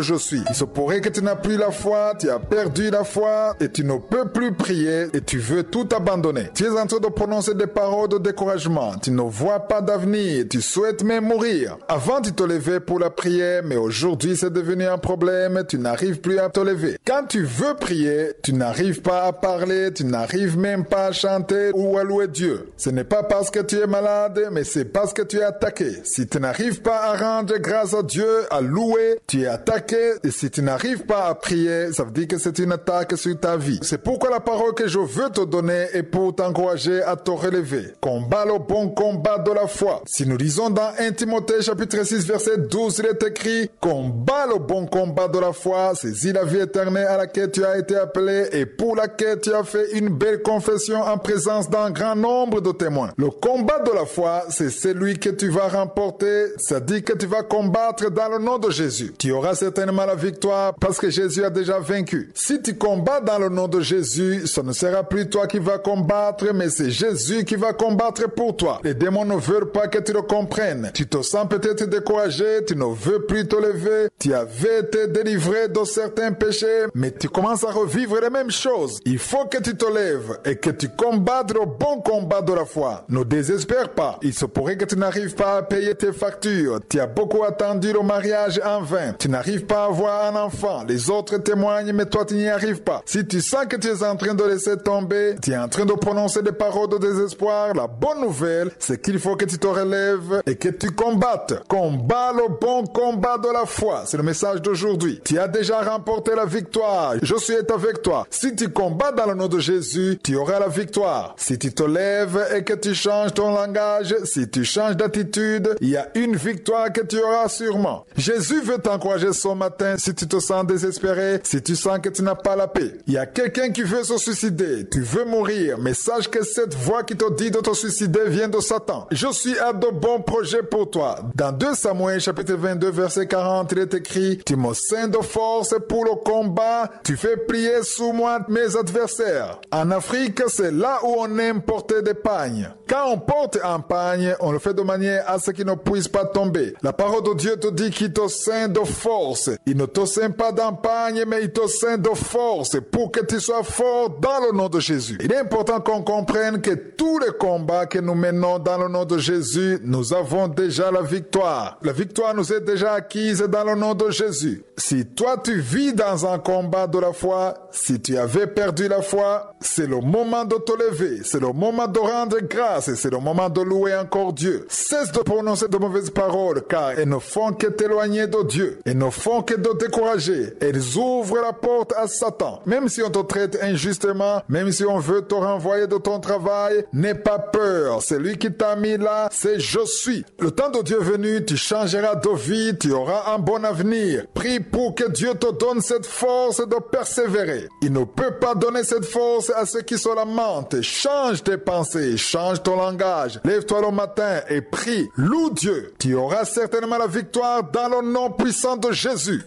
Josué. Il se pourrait que tu n'as plus la foi. Tu as perdu la foi. Et tu ne peux plus prier. Et tu veux tout abandonner. Tu es en train de prononcer des paroles de découragement. Tu ne vois pas d'avenir, tu souhaites même mourir. Avant tu te levais pour la prière, mais aujourd'hui c'est devenu un problème, tu n'arrives plus à te lever. Quand tu veux prier, tu n'arrives pas à parler, tu n'arrives même pas à chanter ou à louer Dieu. Ce n'est pas parce que tu es malade, mais c'est parce que tu es attaqué. Si tu n'arrives pas à rendre grâce à Dieu, à louer, tu es attaqué. Et si tu n'arrives pas à prier, ça veut dire que c'est une attaque sur ta vie. C'est pourquoi la parole que je veux te donner est pour t'encourager à te relever. Combat le bon combat de la foi. Si nous lisons dans 1 Timothée chapitre 6 verset 12, il est écrit « Combat le bon combat de la foi, saisis la vie éternelle à laquelle tu as été appelé et pour laquelle tu as fait une belle confession en présence d'un grand nombre de témoins. » Le combat de la foi, c'est celui que tu vas remporter, c'est-à-dire que tu vas combattre dans le nom de Jésus. Tu auras certainement la victoire parce que Jésus a déjà vaincu. Si tu combats dans le nom de Jésus, ce ne sera plus toi qui vas combattre, mais c'est Jésus qui va combattre pour toi. Les démons ne veulent pas que tu le comprennes. Tu te sens peut-être découragé, tu ne veux plus te lever, tu avais été délivré de certains péchés, mais tu commences à revivre les mêmes choses. Il faut que tu te lèves et que tu combattes le bon combat de la foi. Ne désespère pas. Il se pourrait que tu n'arrives pas à payer tes factures. Tu as beaucoup attendu le mariage en vain. Tu n'arrives pas à avoir un enfant. Les autres témoignent, mais toi tu n'y arrives pas. Si tu sens que tu es en train de laisser tomber, tu es en train de prononcer des paroles de désespoir, la bonne nouvelle, c'est qu'il faut que tu te relèves et que tu combattes. Combat le bon combat de la foi. C'est le message d'aujourd'hui. Tu as déjà remporté la victoire. Je suis avec toi. Si tu combats combats dans le nom de Jésus, tu auras la victoire. Si tu te lèves et que tu changes ton langage, si tu changes d'attitude, il y a une victoire que tu auras sûrement. Jésus veut t'encourager ce matin si tu te sens désespéré, si tu sens que tu n'as pas la paix. Il y a quelqu'un qui veut se suicider, tu veux mourir, mais sache que cette voix qui te dit de te suicider vient de Satan. Je suis à de bons projets pour toi. Dans 2 Samuel chapitre 22 verset 40, il est écrit: tu me ceins de force pour le combat, tu fais plier sous moi mes adversaires. En Afrique, c'est là où on aime porter des pagnes. Quand on porte un pagne, on le fait de manière à ce qu'il ne puisse pas tomber. La parole de Dieu te dit qu'il te ceint de force. Il ne te ceint pas d'un pagne, mais il te ceint de force pour que tu sois fort dans le nom de Jésus. Il est important qu'on comprenne que tous les combats que nous menons dans le nom de Jésus, nous avons déjà la victoire. La victoire nous est déjà acquise dans le nom de Jésus. Si toi tu vis dans un combat de la foi, si tu avais perdu la foi, c'est le moment de te lever, c'est le moment de rendre grâce et c'est le moment de louer encore Dieu. Cesse de prononcer de mauvaises paroles car elles ne font que t'éloigner de Dieu. Elles ne font que te décourager. Elles ouvrent la porte à Satan. Même si on te traite injustement, même si on veut te renvoyer de ton travail, n'aie pas peur. C'est lui qui t'a mis là, c'est je suis. Le temps de Dieu venu, tu changeras de vie, tu auras un bon avenir. Prie pour que Dieu te donne cette force de persévérer. Il ne peut pas donner cette force à ceux qui se lamentent. Change tes pensées, change ton langage. Lève-toi le matin et prie. Loue Dieu. Tu auras certainement la victoire dans le nom puissant de Jésus.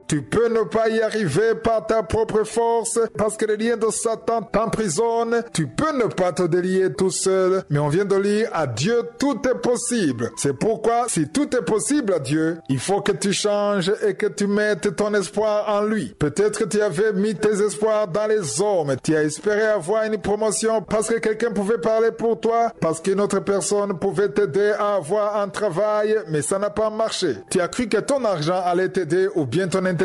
Tu peux ne pas y arriver par ta propre force parce que les liens de Satan t'emprisonnent. Tu peux ne pas te délier tout seul, mais on vient de lire à Dieu tout est possible. C'est pourquoi si tout est possible à Dieu, il faut que tu changes et que tu mettes ton espoir en lui. Peut-être que tu avais mis tes espoirs dans les hommes. Tu as espéré avoir une promotion parce que quelqu'un pouvait parler pour toi, parce qu'une autre personne pouvait t'aider à avoir un travail, mais ça n'a pas marché. Tu as cru que ton argent allait t'aider ou bien ton intelligence,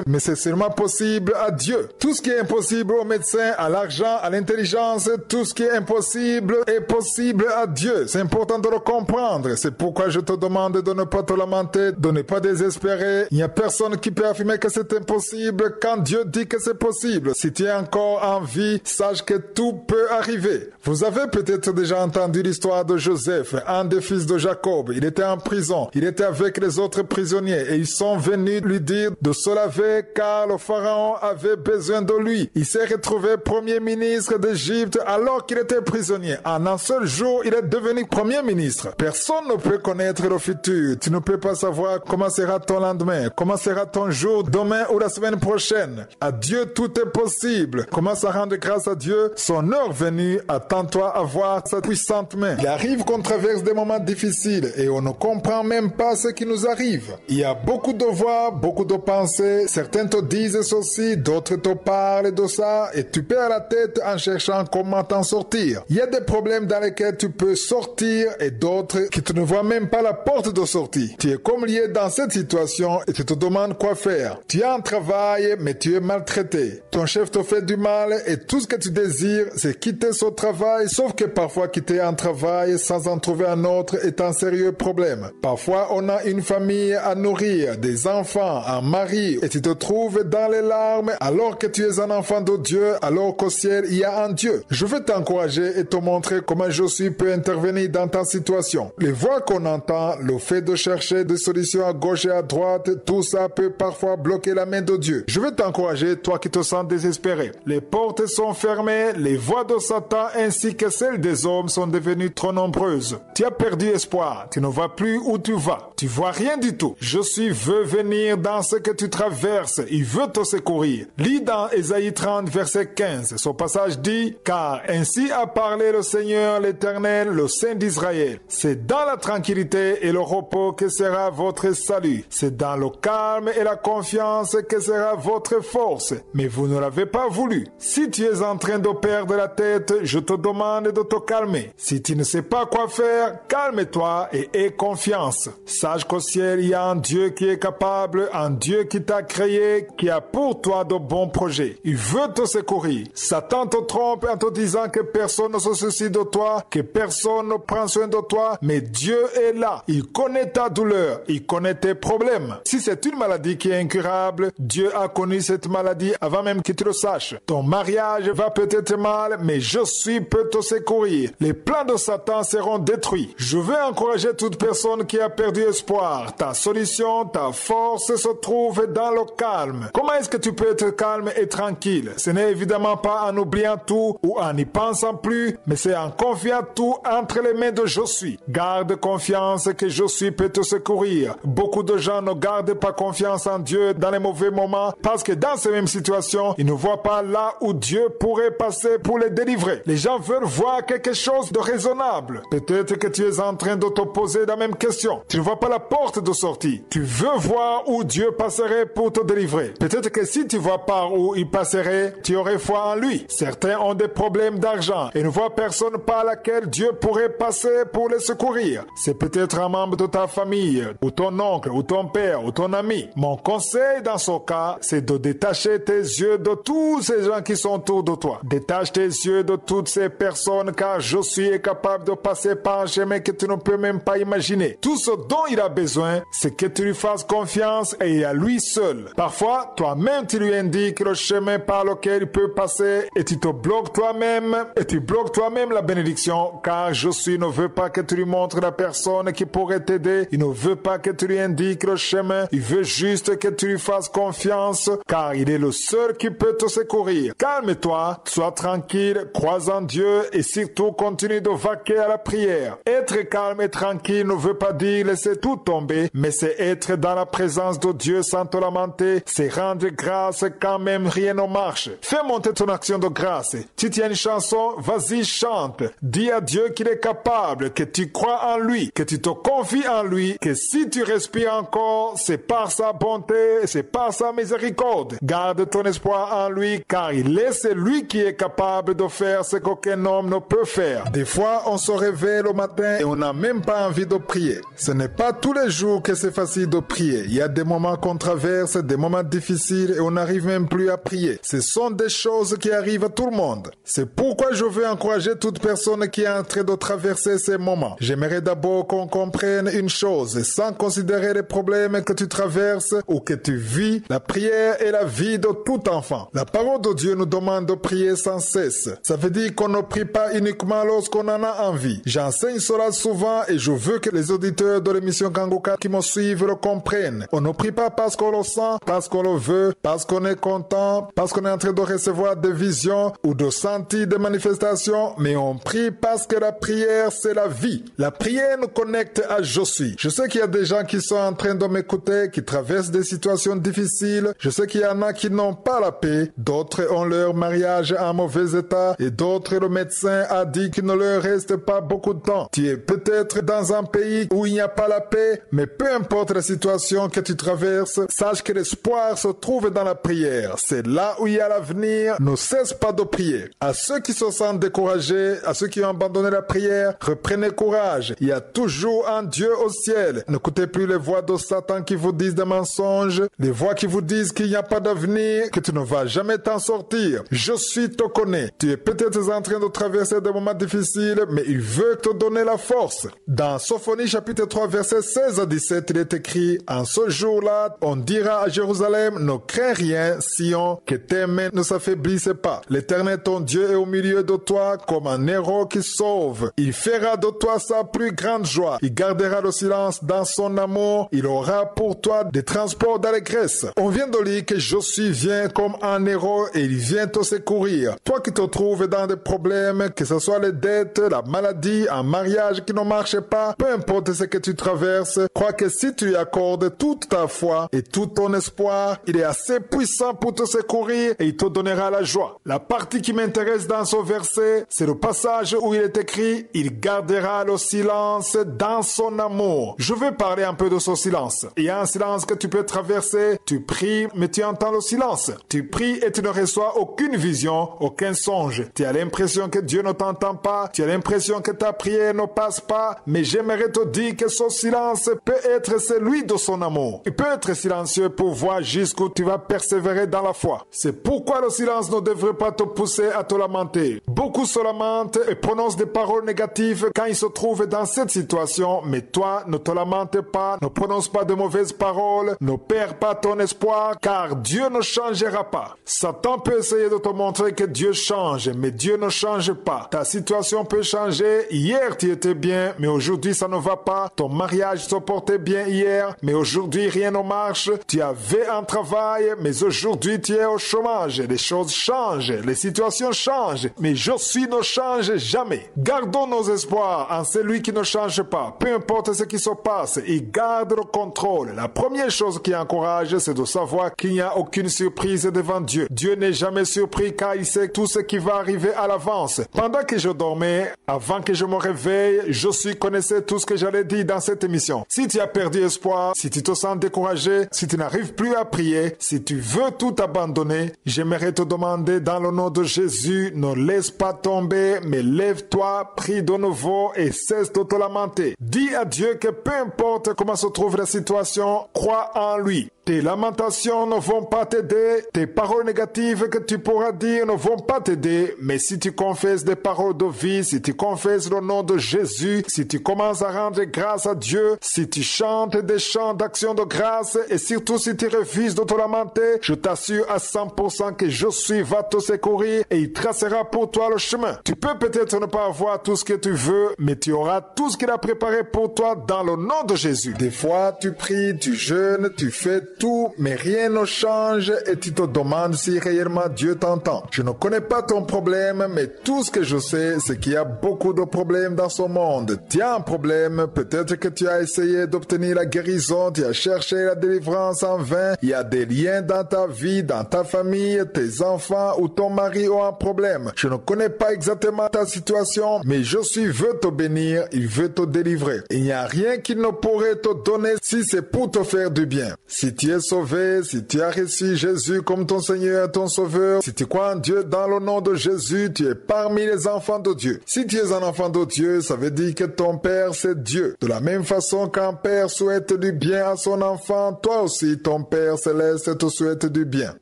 mais c'est seulement possible à Dieu. Tout ce qui est impossible au médecin, à l'argent, à l'intelligence, tout ce qui est impossible est possible à Dieu. C'est important de le comprendre. C'est pourquoi je te demande de ne pas te lamenter, de ne pas désespérer. Il n'y a personne qui peut affirmer que c'est impossible quand Dieu dit que c'est possible. Si tu es encore en vie, sache que tout peut arriver. Vous avez peut-être déjà entendu l'histoire de Joseph, un des fils de Jacob. Il était en prison. Il était avec les autres prisonniers et ils sont venus lui dire de se laver car le pharaon avait besoin de lui. Il s'est retrouvé premier ministre d'Égypte alors qu'il était prisonnier. En un seul jour, il est devenu premier ministre. Personne ne peut connaître le futur. Tu ne peux pas savoir comment sera ton lendemain, comment sera ton jour demain ou la semaine prochaine. À Dieu, tout est possible. Commence à rendre grâce à Dieu. Son heure venue, attends-toi à voir sa puissante main. Il arrive qu'on traverse des moments difficiles et on ne comprend même pas ce qui nous arrive. Il y a beaucoup de voix, beaucoup de pensées. Certains te disent ceci, d'autres te parlent de ça et tu perds la tête en cherchant comment t'en sortir. Il y a des problèmes dans lesquels tu peux sortir et d'autres qui tu ne vois même pas la porte de sortie. Tu es comme lié dans cette situation et tu te demandes quoi faire. Tu as un travail mais tu es maltraité. Ton chef te fait du mal et tout ce que tu désires c'est quitter ce travail, sauf que parfois quitter un travail sans en trouver un autre est un sérieux problème. Parfois on a une famille à nourrir, des enfants, un mari et tu te trouves dans les larmes alors que tu es un enfant de Dieu, alors qu'au ciel il y a un Dieu. Je veux t'encourager et te montrer comment Jésus peut intervenir dans ta situation. Les voix qu'on entend, le fait de chercher des solutions à gauche et à droite, tout ça peut parfois bloquer la main de Dieu. Je veux t'encourager, toi qui te sens désespéré. Les portes sont fermées, les voix de Satan ainsi que celles des hommes sont devenues trop nombreuses. Tu as perdu espoir, tu ne vois plus où tu vas, tu vois rien du tout. Jésus veut venir dans ce que tu traverses, il veut te secourir. Lis dans Ésaïe 30 verset 15, ce passage dit: car ainsi a parlé le Seigneur l'Éternel, le Saint d'Israël. C'est dans la tranquillité et le repos que sera votre salut. C'est dans le calme et la confiance que sera votre force. Mais vous ne l'avez pas voulu. Si tu es en train de perdre la tête, je te demande de te calmer. Si tu ne sais pas quoi faire, calme-toi et aie confiance. Sache qu'au ciel, il y a un Dieu qui est capable, un Dieu Dieu qui t'a créé, qui a pour toi de bons projets. Il veut te secourir. Satan te trompe en te disant que personne ne se soucie de toi, que personne ne prend soin de toi, mais Dieu est là. Il connaît ta douleur, il connaît tes problèmes. Si c'est une maladie qui est incurable, Dieu a connu cette maladie avant même que tu le saches. Ton mariage va peut-être mal, mais je peut te secourir. Les plans de Satan seront détruits. Je veux encourager toute personne qui a perdu espoir. Ta solution, ta force se trouve dans le calme. Comment est-ce que tu peux être calme et tranquille? Ce n'est évidemment pas en oubliant tout ou en n'y pensant plus, mais c'est en confiant tout entre les mains de Je suis. Garde confiance que Je suis peut te secourir. Beaucoup de gens ne gardent pas confiance en Dieu dans les mauvais moments parce que dans ces mêmes situations, ils ne voient pas là où Dieu pourrait passer pour les délivrer. Les gens veulent voir quelque chose de raisonnable. Peut-être que tu es en train de te poser la même question. Tu ne vois pas la porte de sortie. Tu veux voir où Dieu passerait pour te délivrer. Peut-être que si tu vois par où il passerait, tu aurais foi en lui. Certains ont des problèmes d'argent et ne voient personne par laquelle Dieu pourrait passer pour les secourir. C'est peut-être un membre de ta famille, ou ton oncle, ou ton père, ou ton ami. Mon conseil dans ce cas, c'est de détacher tes yeux de tous ces gens qui sont autour de toi. Détache tes yeux de toutes ces personnes, car Je suis capable de passer par un chemin que tu ne peux même pas imaginer. Tout ce dont il a besoin, c'est que tu lui fasses confiance et à lui seul. Parfois, toi-même tu lui indiques le chemin par lequel il peut passer et tu te bloques toi-même et tu bloques toi-même la bénédiction, car Je suis ne veut pas que tu lui montres la personne qui pourrait t'aider. Il ne veut pas que tu lui indiques le chemin. Il veut juste que tu lui fasses confiance, car il est le seul qui peut te secourir. Calme-toi, sois tranquille, crois en Dieu et surtout continue de vaquer à la prière. Être calme et tranquille ne veut pas dire laisser tout tomber, mais c'est être dans la présence de Dieu sans te lamenter, c'est rendre grâce quand même rien ne marche. Fais monter ton action de grâce. Si tu as une chanson, vas-y chante. Dis à Dieu qu'il est capable, que tu crois en lui, que tu te confies en lui, que si tu respires encore, c'est par sa bonté, c'est par sa miséricorde. Garde ton espoir en lui, car il est celui qui est capable de faire ce qu'aucun homme ne peut faire. Des fois, on se réveille le matin et on n'a même pas envie de prier. Ce n'est pas tous les jours que c'est facile de prier. Il y a des moments qu'on traverse, des moments difficiles et on n'arrive même plus à prier. Ce sont des choses qui arrivent à tout le monde. C'est pourquoi je veux encourager toute personne qui est en train de traverser ces moments. J'aimerais d'abord qu'on comprenne une chose, sans considérer les problèmes que tu traverses ou que tu vis, la prière est la vie de tout enfant. La parole de Dieu nous demande de prier sans cesse. Ça veut dire qu'on ne prie pas uniquement lorsqu'on en a envie. J'enseigne cela souvent et je veux que les auditeurs de l'émission Kangoka qui me suivent le comprennent. On ne prie pas parce qu'on le sent, parce qu'on le veut, parce qu'on est content, parce qu'on est en train de recevoir des visions ou de sentir des manifestations, mais on prie parce que la prière, c'est la vie. La prière nous connecte à Je suis. Je sais qu'il y a des gens qui sont en train de m'écouter, qui traversent des situations difficiles. Je sais qu'il y en a qui n'ont pas la paix. D'autres ont leur mariage en mauvais état et d'autres, le médecin a dit qu'il ne leur reste pas beaucoup de temps. Tu es peut-être dans un pays où il n'y a pas la paix, mais peu importe la situation que tu traverses, sache que l'espoir se trouve dans la prière. C'est là où il y a l'avenir. Ne cesse pas de prier. À ceux qui se sentent découragés, à ceux qui ont abandonné la prière, reprenez courage. Il y a toujours un Dieu au ciel. N'écoutez plus les voix de Satan qui vous disent des mensonges, les voix qui vous disent qu'il n'y a pas d'avenir, que tu ne vas jamais t'en sortir. Je suis te connais. Tu es peut-être en train de traverser des moments difficiles, mais il veut te donner la force. Dans Sophonie chapitre 3 verset 16 à 17, il est écrit: en ce jour-là, on dira à Jérusalem, ne crains rien, Sion, que tes mains ne s'affaiblissent pas. L'Éternel ton Dieu est au milieu de toi comme un héros qui sauve. Il fera de toi sa plus grande joie. Il gardera le silence dans son amour. Il aura pour toi des transports d'allégresse. On vient de lire que Je suis vient comme un héros et il vient te secourir. Toi qui te trouves dans des problèmes, que ce soit les dettes, la maladie, un mariage qui ne marche pas, peu importe ce que tu traverses, crois que si tu lui accordes toute ta foi et tout ton espoir, il est assez puissant pour te secourir et il te donnera la joie. La partie qui m'intéresse dans ce verset, c'est le passage où il est écrit: il gardera le silence dans son amour. Je veux parler un peu de ce silence. Il y a un silence que tu peux traverser, tu pries, mais tu entends le silence. Tu pries et tu ne reçois aucune vision, aucun songe. Tu as l'impression que Dieu ne t'entend pas, tu as l'impression que ta prière ne passe pas, mais j'aimerais te dire que ce silence peut être celui de son amour. Il peut être silencieux pour voir jusqu'où tu vas persévérer dans la foi. C'est pourquoi le silence ne devrait pas te pousser à te lamenter. Beaucoup se lamentent et prononcent des paroles négatives quand ils se trouvent dans cette situation, mais toi, ne te lamente pas, ne prononce pas de mauvaises paroles, ne perds pas ton espoir, car Dieu ne changera pas. Satan peut essayer de te montrer que Dieu change, mais Dieu ne change pas. Ta situation peut changer. Hier, tu étais bien, mais aujourd'hui, ça ne va pas. Ton mariage se portait bien hier, mais aujourd'hui, rien ne marche. Tu avais un travail, mais aujourd'hui, tu es au chômage. Les choses changent, les situations changent, mais je ne change jamais. Gardons nos espoirs en celui qui ne change pas. Peu importe ce qui se passe, il garde le contrôle. La première chose qui encourage, c'est de savoir qu'il n'y a aucune surprise devant Dieu. Dieu n'est jamais surpris car il sait tout ce qui va arriver à l'avance. Pendant que je dormais, avant que je me réveille, je connaissais tout ce que j'allais dire dans cette émission. Si tu as perdu espoir, si tu te sens découragé, si tu n'arrives plus à prier, si tu veux tout abandonner, j'aimerais te demander dans le nom de Jésus, ne laisse pas tomber, mais lève-toi, prie de nouveau et cesse de te lamenter. Dis à Dieu que peu importe comment se trouve la situation, crois en lui. Tes lamentations ne vont pas t'aider, tes paroles négatives que tu pourras dire ne vont pas t'aider, mais si tu confesses des paroles de vie, si tu confesses le nom de Jésus, si tu commences à rendre grâce à Dieu, si tu chantes des chants d'action de grâce et surtout si tu refuses de te lamenter, je t'assure à 100% que Jésus va te secourir et il tracera pour toi le chemin. Tu peux peut-être ne pas avoir tout ce que tu veux, mais tu auras tout ce qu'il a préparé pour toi dans le nom de Jésus. Des fois, tu pries, tu jeûnes, tu fais tout, mais rien ne change et tu te demandes si réellement Dieu t'entend. Je ne connais pas ton problème, mais tout ce que je sais, c'est qu'il y a beaucoup de problèmes dans ce monde. Tu as un problème, peut-être que tu as essayé d'obtenir la guérison, tu as cherché la délivrance en vain. Il y a des liens dans ta vie, dans ta famille, tes enfants ou ton mari ont un problème. Je ne connais pas exactement ta situation, mais Jésus veut te bénir, il veut te délivrer. Il n'y a rien qu'il ne pourrait te donner si c'est pour te faire du bien. Si tu es sauvé, si tu as reçu Jésus comme ton Seigneur, ton Sauveur, si tu crois en Dieu dans le nom de Jésus, tu es parmi les enfants de Dieu. Si tu es un enfant de Dieu, ça veut dire que ton Père, c'est Dieu. De la même façon qu'un père souhaite du bien à son enfant, toi aussi, ton Père céleste te souhaite du bien.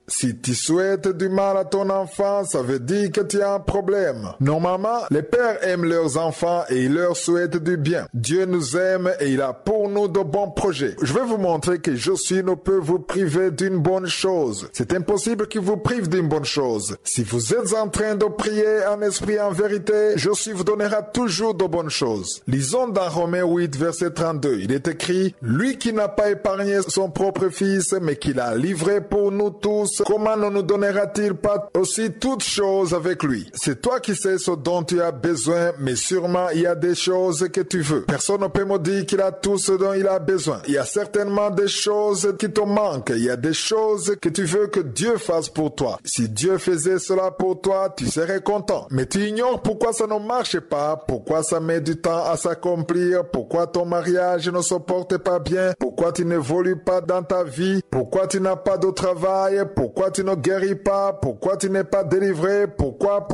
Si tu souhaites du mal à ton enfant, ça veut dire que tu as un problème. Normalement, les pères aiment leurs enfants et ils leur souhaitent du bien. Dieu nous aime et il a pour nous de bons projets. Je vais vous montrer que Jésus ne peut vous priver d'une bonne chose. C'est impossible qu'il vous prive d'une bonne chose. Si vous êtes en train de prier en esprit en vérité, Jésus vous donnera toujours de bonnes choses. Lisons dans Romains 8, verset 32. Il est écrit, « Lui qui n'a pas épargné son propre fils, mais qui l'a livré pour nous tous, comment ne nous donnera-t-il pas aussi toutes choses avec lui? » C'est toi qui sais ce dont tu as besoin, mais sûrement il y a des choses que tu veux. Personne ne peut me dire qu'il a tout ce dont il a besoin. Il y a certainement des choses qui te manquent. Il y a des choses que tu veux que Dieu fasse pour toi. Si Dieu faisait cela pour toi, tu serais content. Mais tu ignores pourquoi ça ne marche pas, pourquoi ça met du temps à s'accomplir, pourquoi ton mariage ne se porte pas bien, pourquoi tu n'évolues pas dans ta vie, pourquoi tu n'as pas de travail, pourquoi tu ne guéris pas, pourquoi tu n'es pas délivré, pourquoi.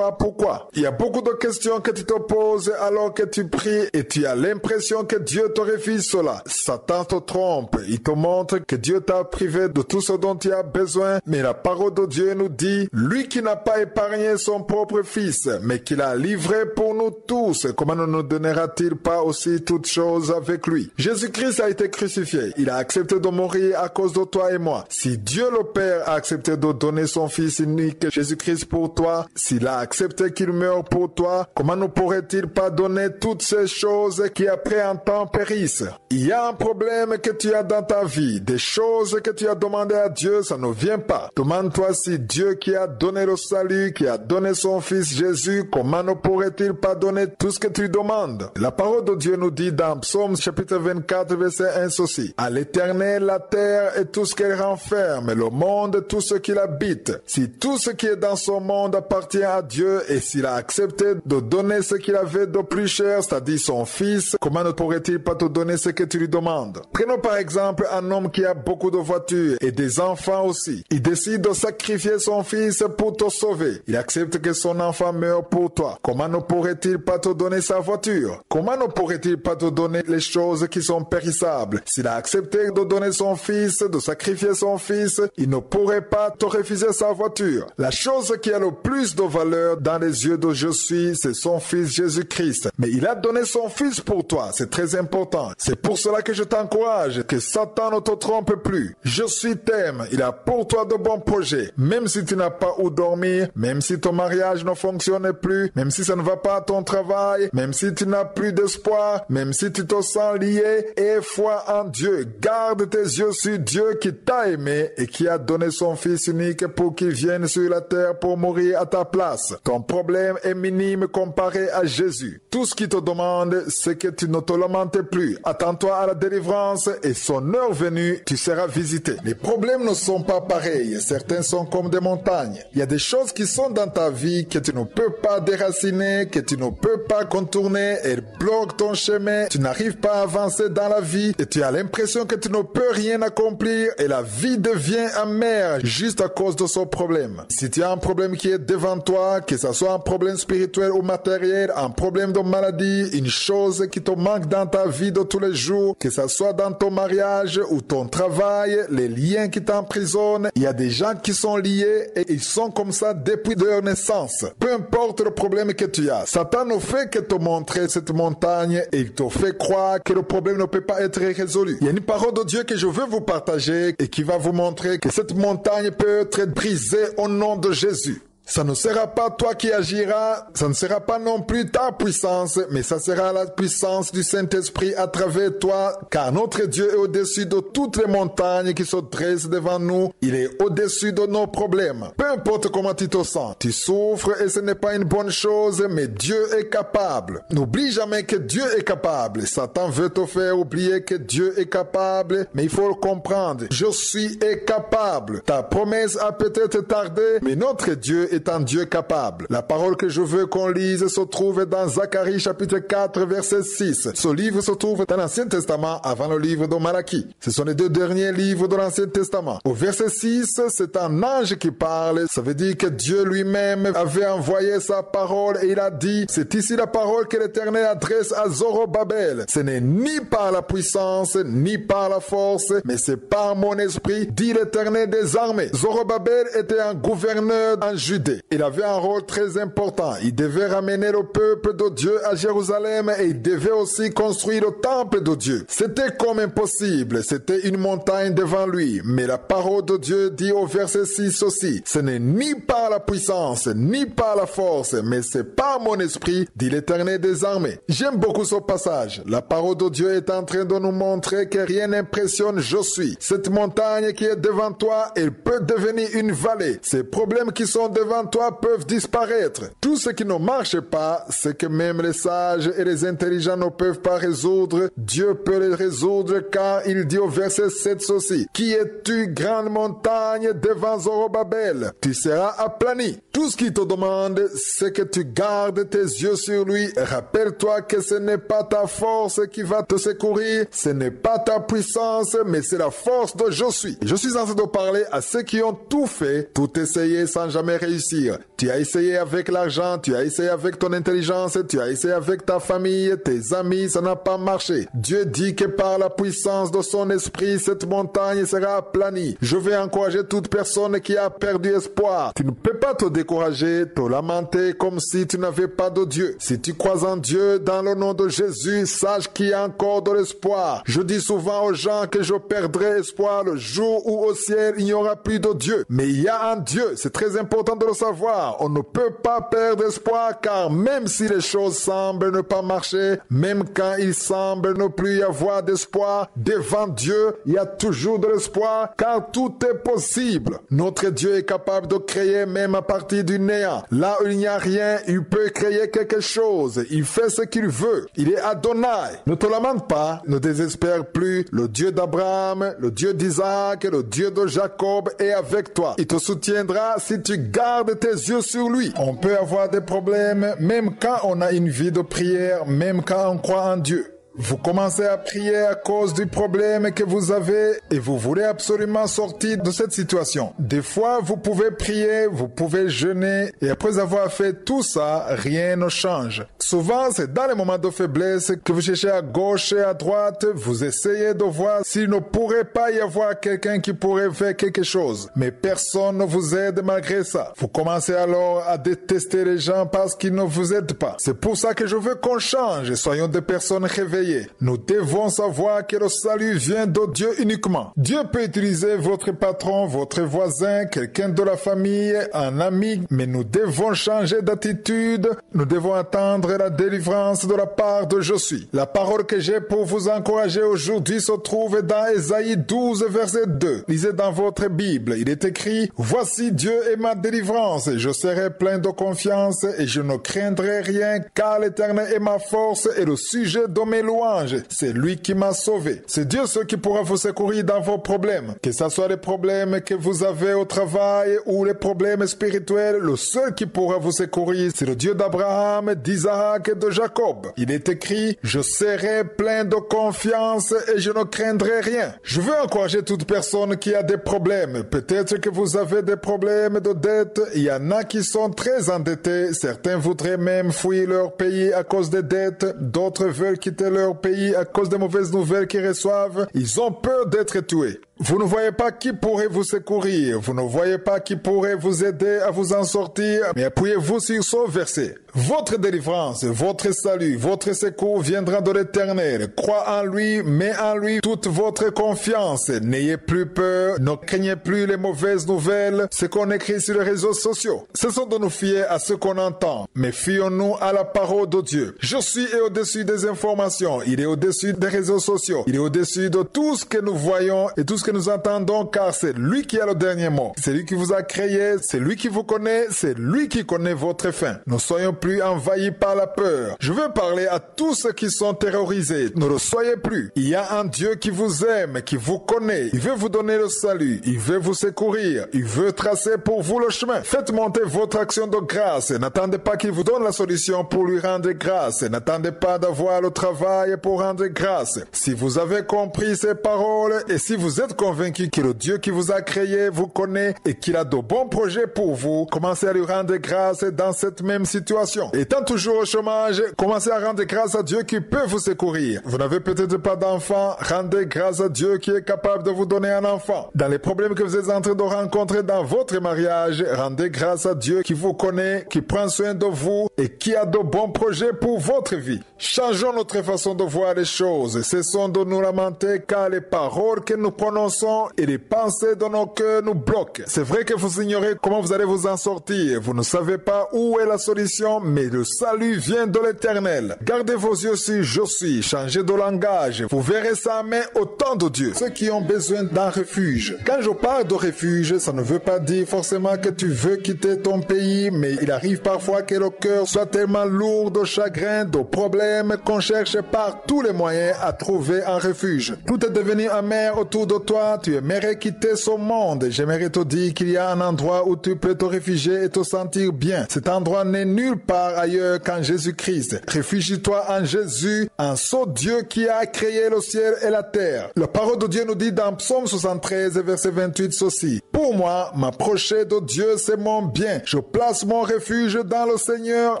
Il y a beaucoup de questions que tu te poses alors que tu pries et tu as l'impression que Dieu te refuse cela. Satan te trompe. Il te montre que Dieu t'a privé de tout ce dont tu as besoin, mais la parole de Dieu nous dit, lui qui n'a pas épargné son propre fils, mais qui l'a livré pour nous tous, comment ne nous donnera-t-il pas aussi toutes choses avec lui? Jésus-Christ a été crucifié. Il a accepté de mourir à cause de toi et moi. Si Dieu le Père a accepté de donner son fils unique, Jésus-Christ pour toi, s'il a accepté qu'il meure pour toi, comment ne pourrait-il pas donner toutes ces choses qui après un temps périssent? Il y a un problème que tu as dans ta vie, des choses que tu as demandé à Dieu, ça ne vient pas. Demande-toi si Dieu qui a donné le salut, qui a donné son fils Jésus, comment ne pourrait-il pas donner tout ce que tu demandes? La parole de Dieu nous dit dans Psaume chapitre 24 verset 1 ceci, « À l'Éternel la terre et tout ce qu'elle renferme, le monde et tout ce qu'il habite. Si tout ce qui est dans ce monde appartient à Dieu et s'il a accepté de donner ce qu'il avait de plus cher, c'est-à-dire son fils, comment ne pourrait-il pas te donner ce que tu lui demandes? » Prenons par exemple un homme qui a beaucoup beaucoup de voitures et des enfants aussi. Il décide de sacrifier son fils pour te sauver. Il accepte que son enfant meure pour toi. Comment ne pourrait-il pas te donner sa voiture? Comment ne pourrait-il pas te donner les choses qui sont périssables? S'il a accepté de donner son fils, de sacrifier son fils, il ne pourrait pas te refuser sa voiture. La chose qui a le plus de valeur dans les yeux de je suis, c'est son fils Jésus-Christ. Mais il a donné son fils pour toi. C'est très important. C'est pour cela que je t'encourage, que Satan ne te trompe plus. Je suis t'aime. Il a pour toi de bons projets. Même si tu n'as pas où dormir, même si ton mariage ne fonctionne plus, même si ça ne va pas à ton travail, même si tu n'as plus d'espoir, même si tu te sens lié, aie foi en Dieu. Garde tes yeux sur Dieu qui t'a aimé et qui a donné son fils unique pour qu'il vienne sur la terre pour mourir à ta place. Ton problème est minime comparé à Jésus. Tout ce qu'il te demande, c'est que tu ne te lamentes plus. Attends-toi à la délivrance et son heure venue, tu seras visité. Les problèmes ne sont pas pareils. Certains sont comme des montagnes. Il y a des choses qui sont dans ta vie que tu ne peux pas déraciner, que tu ne peux pas contourner. Elles bloquent ton chemin. Tu n'arrives pas à avancer dans la vie et tu as l'impression que tu ne peux rien accomplir et la vie devient amère juste à cause de ce problème. Si tu as un problème qui est devant toi, que ce soit un problème spirituel ou matériel, un problème de maladie, une chose qui te manque dans ta vie de tous les jours, que ce soit dans ton mariage ou ton travail, les liens qui t'emprisonnent, il y a des gens qui sont liés et ils sont comme ça depuis leur naissance. Peu importe le problème que tu as, Satan ne fait que te montrer cette montagne et il te fait croire que le problème ne peut pas être résolu. Il y a une parole de Dieu que je veux vous partager et qui va vous montrer que cette montagne peut être brisée au nom de Jésus. Ça ne sera pas toi qui agiras, ça ne sera pas non plus ta puissance, mais ça sera la puissance du Saint-Esprit à travers toi, car notre Dieu est au-dessus de toutes les montagnes qui se dressent devant nous. Il est au-dessus de nos problèmes. Peu importe comment tu te sens, tu souffres et ce n'est pas une bonne chose, mais Dieu est capable. N'oublie jamais que Dieu est capable. Satan veut te faire oublier que Dieu est capable, mais il faut le comprendre. Je suis capable. Ta promesse a peut-être tardé, mais notre Dieu est un Dieu capable. La parole que je veux qu'on lise se trouve dans Zacharie chapitre 4 verset 6. Ce livre se trouve dans l'Ancien Testament avant le livre de Malachie. Ce sont les deux derniers livres de l'Ancien Testament. Au verset 6, c'est un ange qui parle. Ça veut dire que Dieu lui-même avait envoyé sa parole et il a dit, c'est ici la parole que l'Éternel adresse à Zorobabel. Ce n'est ni par la puissance, ni par la force, mais c'est par mon esprit, dit l'Éternel des armées. Zorobabel était un gouverneur en Judée. Il avait un rôle très important. Il devait ramener le peuple de Dieu à Jérusalem et il devait aussi construire le temple de Dieu. C'était comme impossible. C'était une montagne devant lui. Mais la parole de Dieu dit au verset 6 aussi, ce n'est ni par la puissance, ni par la force, mais c'est par mon esprit, dit l'Éternel des armées. J'aime beaucoup ce passage. La parole de Dieu est en train de nous montrer que rien n'impressionne je suis. Cette montagne qui est devant toi, elle peut devenir une vallée. Ces problèmes qui sont devant toi peuvent disparaître. Tout ce qui ne marche pas, c'est que même les sages et les intelligents ne peuvent pas résoudre. Dieu peut les résoudre car il dit au verset 7 ceci. Qui es-tu, grande montagne, devant Zorobabel? Tu seras aplani. Tout ce qu'il te demande, c'est que tu gardes tes yeux sur lui. Rappelle-toi que ce n'est pas ta force qui va te secourir, ce n'est pas ta puissance, mais c'est la force de je suis. Je suis en train de parler à ceux qui ont tout fait, tout essayé sans jamais réussir. Tu as essayé avec l'argent, tu as essayé avec ton intelligence, tu as essayé avec ta famille, tes amis, ça n'a pas marché. Dieu dit que par la puissance de son esprit, cette montagne sera aplanie. Je vais encourager toute personne qui a perdu espoir. Tu ne peux pas te décourager, te lamenter comme si tu n'avais pas de Dieu. Si tu crois en Dieu, dans le nom de Jésus, sache qu'il y a encore de l'espoir. Je dis souvent aux gens que je perdrai espoir le jour où au ciel il n'y aura plus de Dieu. Mais il y a un Dieu, c'est très important de le savoir. On ne peut pas perdre espoir car même si les choses semblent ne pas marcher, même quand il semble ne plus y avoir d'espoir, devant Dieu, il y a toujours de l'espoir car tout est possible. Notre Dieu est capable de créer même à partir du néant. Là où il n'y a rien, il peut créer quelque chose. Il fait ce qu'il veut. Il est Adonai. Ne te lamente pas, ne désespère plus. Le Dieu d'Abraham, le Dieu d'Isaac, le Dieu de Jacob est avec toi. Il te soutiendra si tu gardes tes yeux sur lui. On peut avoir des problèmes même quand on a une vie de prière, même quand on croit en Dieu. Vous commencez à prier à cause du problème que vous avez et vous voulez absolument sortir de cette situation. Des fois, vous pouvez prier, vous pouvez jeûner et après avoir fait tout ça, rien ne change. Souvent, c'est dans les moments de faiblesse que vous cherchez à gauche et à droite, vous essayez de voir s'il ne pourrait pas y avoir quelqu'un qui pourrait faire quelque chose. Mais personne ne vous aide malgré ça. Vous commencez alors à détester les gens parce qu'ils ne vous aident pas. C'est pour ça que je veux qu'on change et soyons des personnes réveillées. Nous devons savoir que le salut vient de Dieu uniquement. Dieu peut utiliser votre patron, votre voisin, quelqu'un de la famille, un ami, mais nous devons changer d'attitude. Nous devons attendre la délivrance de la part de Je suis. La parole que j'ai pour vous encourager aujourd'hui se trouve dans Ésaïe 12, verset 2. Lisez dans votre Bible. Il est écrit: Voici Dieu est ma délivrance. Je serai plein de confiance et je ne craindrai rien, car l'Éternel est ma force et le sujet de mes louanges. C'est lui qui m'a sauvé. C'est Dieu ce qui pourra vous secourir dans vos problèmes. Que ce soit les problèmes que vous avez au travail ou les problèmes spirituels, le seul qui pourra vous secourir, c'est le Dieu d'Abraham, d'Isaac et de Jacob. Il est écrit: Je serai plein de confiance et je ne craindrai rien. Je veux encourager toute personne qui a des problèmes. Peut-être que vous avez des problèmes de dette. Il y en a qui sont très endettés. Certains voudraient même fuir leur pays à cause des dettes. D'autres veulent quitter leur pays à cause des mauvaises nouvelles qu'ils reçoivent. Ils ont peur d'être tués. Vous ne voyez pas qui pourrait vous secourir. Vous ne voyez pas qui pourrait vous aider à vous en sortir. Mais appuyez-vous sur ce verset. Votre délivrance, votre salut, votre secours viendra de l'Éternel. Crois en lui, mets en lui toute votre confiance. N'ayez plus peur, ne craignez plus les mauvaises nouvelles, ce qu'on écrit sur les réseaux sociaux. Cessons de nous fier à ce qu'on entend, mais fions-nous à la parole de Dieu. Je suis au-dessus des informations, il est au-dessus des réseaux sociaux, il est au-dessus de tout ce que nous voyons et tout ce que nous entendons, car c'est lui qui a le dernier mot. C'est lui qui vous a créé, c'est lui qui vous connaît, c'est lui qui connaît votre fin. Ne soyons plus envahis par la peur. Je veux parler à tous ceux qui sont terrorisés. Ne le soyez plus. Il y a un Dieu qui vous aime, qui vous connaît. Il veut vous donner le salut. Il veut vous secourir. Il veut tracer pour vous le chemin. Faites monter votre action de grâce. N'attendez pas qu'il vous donne la solution pour lui rendre grâce. N'attendez pas d'avoir le travail pour rendre grâce. Si vous avez compris ces paroles et si vous êtes convaincu que le Dieu qui vous a créé vous connaît et qu'il a de bons projets pour vous, commencez à lui rendre grâce dans cette même situation. Étant toujours au chômage, commencez à rendre grâce à Dieu qui peut vous secourir. Vous n'avez peut-être pas d'enfant, rendez grâce à Dieu qui est capable de vous donner un enfant. Dans les problèmes que vous êtes en train de rencontrer dans votre mariage, rendez grâce à Dieu qui vous connaît, qui prend soin de vous et qui a de bons projets pour votre vie. Changeons notre façon de voir les choses. Cessons de nous lamenter car les paroles que nous prononçons et les pensées de nos cœurs nous bloquent. C'est vrai que vous ignorez comment vous allez vous en sortir. Vous ne savez pas où est la solution, mais le salut vient de l'Éternel. Gardez vos yeux sur Je suis, changez de langage. Vous verrez sa main au temps de Dieu. Ceux qui ont besoin d'un refuge. Quand je parle de refuge, ça ne veut pas dire forcément que tu veux quitter ton pays, mais il arrive parfois que le cœur soit tellement lourd de chagrin, de problèmes, qu'on cherche par tous les moyens à trouver un refuge. Tout est devenu amer autour de toi, tu aimerais quitter ce monde. J'aimerais te dire qu'il y a un endroit où tu peux te réfugier et te sentir bien. Cet endroit n'est nulle part ailleurs qu'en Jésus-Christ. Réfugie-toi en Jésus, en ce Dieu qui a créé le ciel et la terre. La parole de Dieu nous dit dans Psaume 73, verset 28 ceci: Pour moi, m'approcher de Dieu, c'est mon bien. Je place mon refuge dans le Seigneur,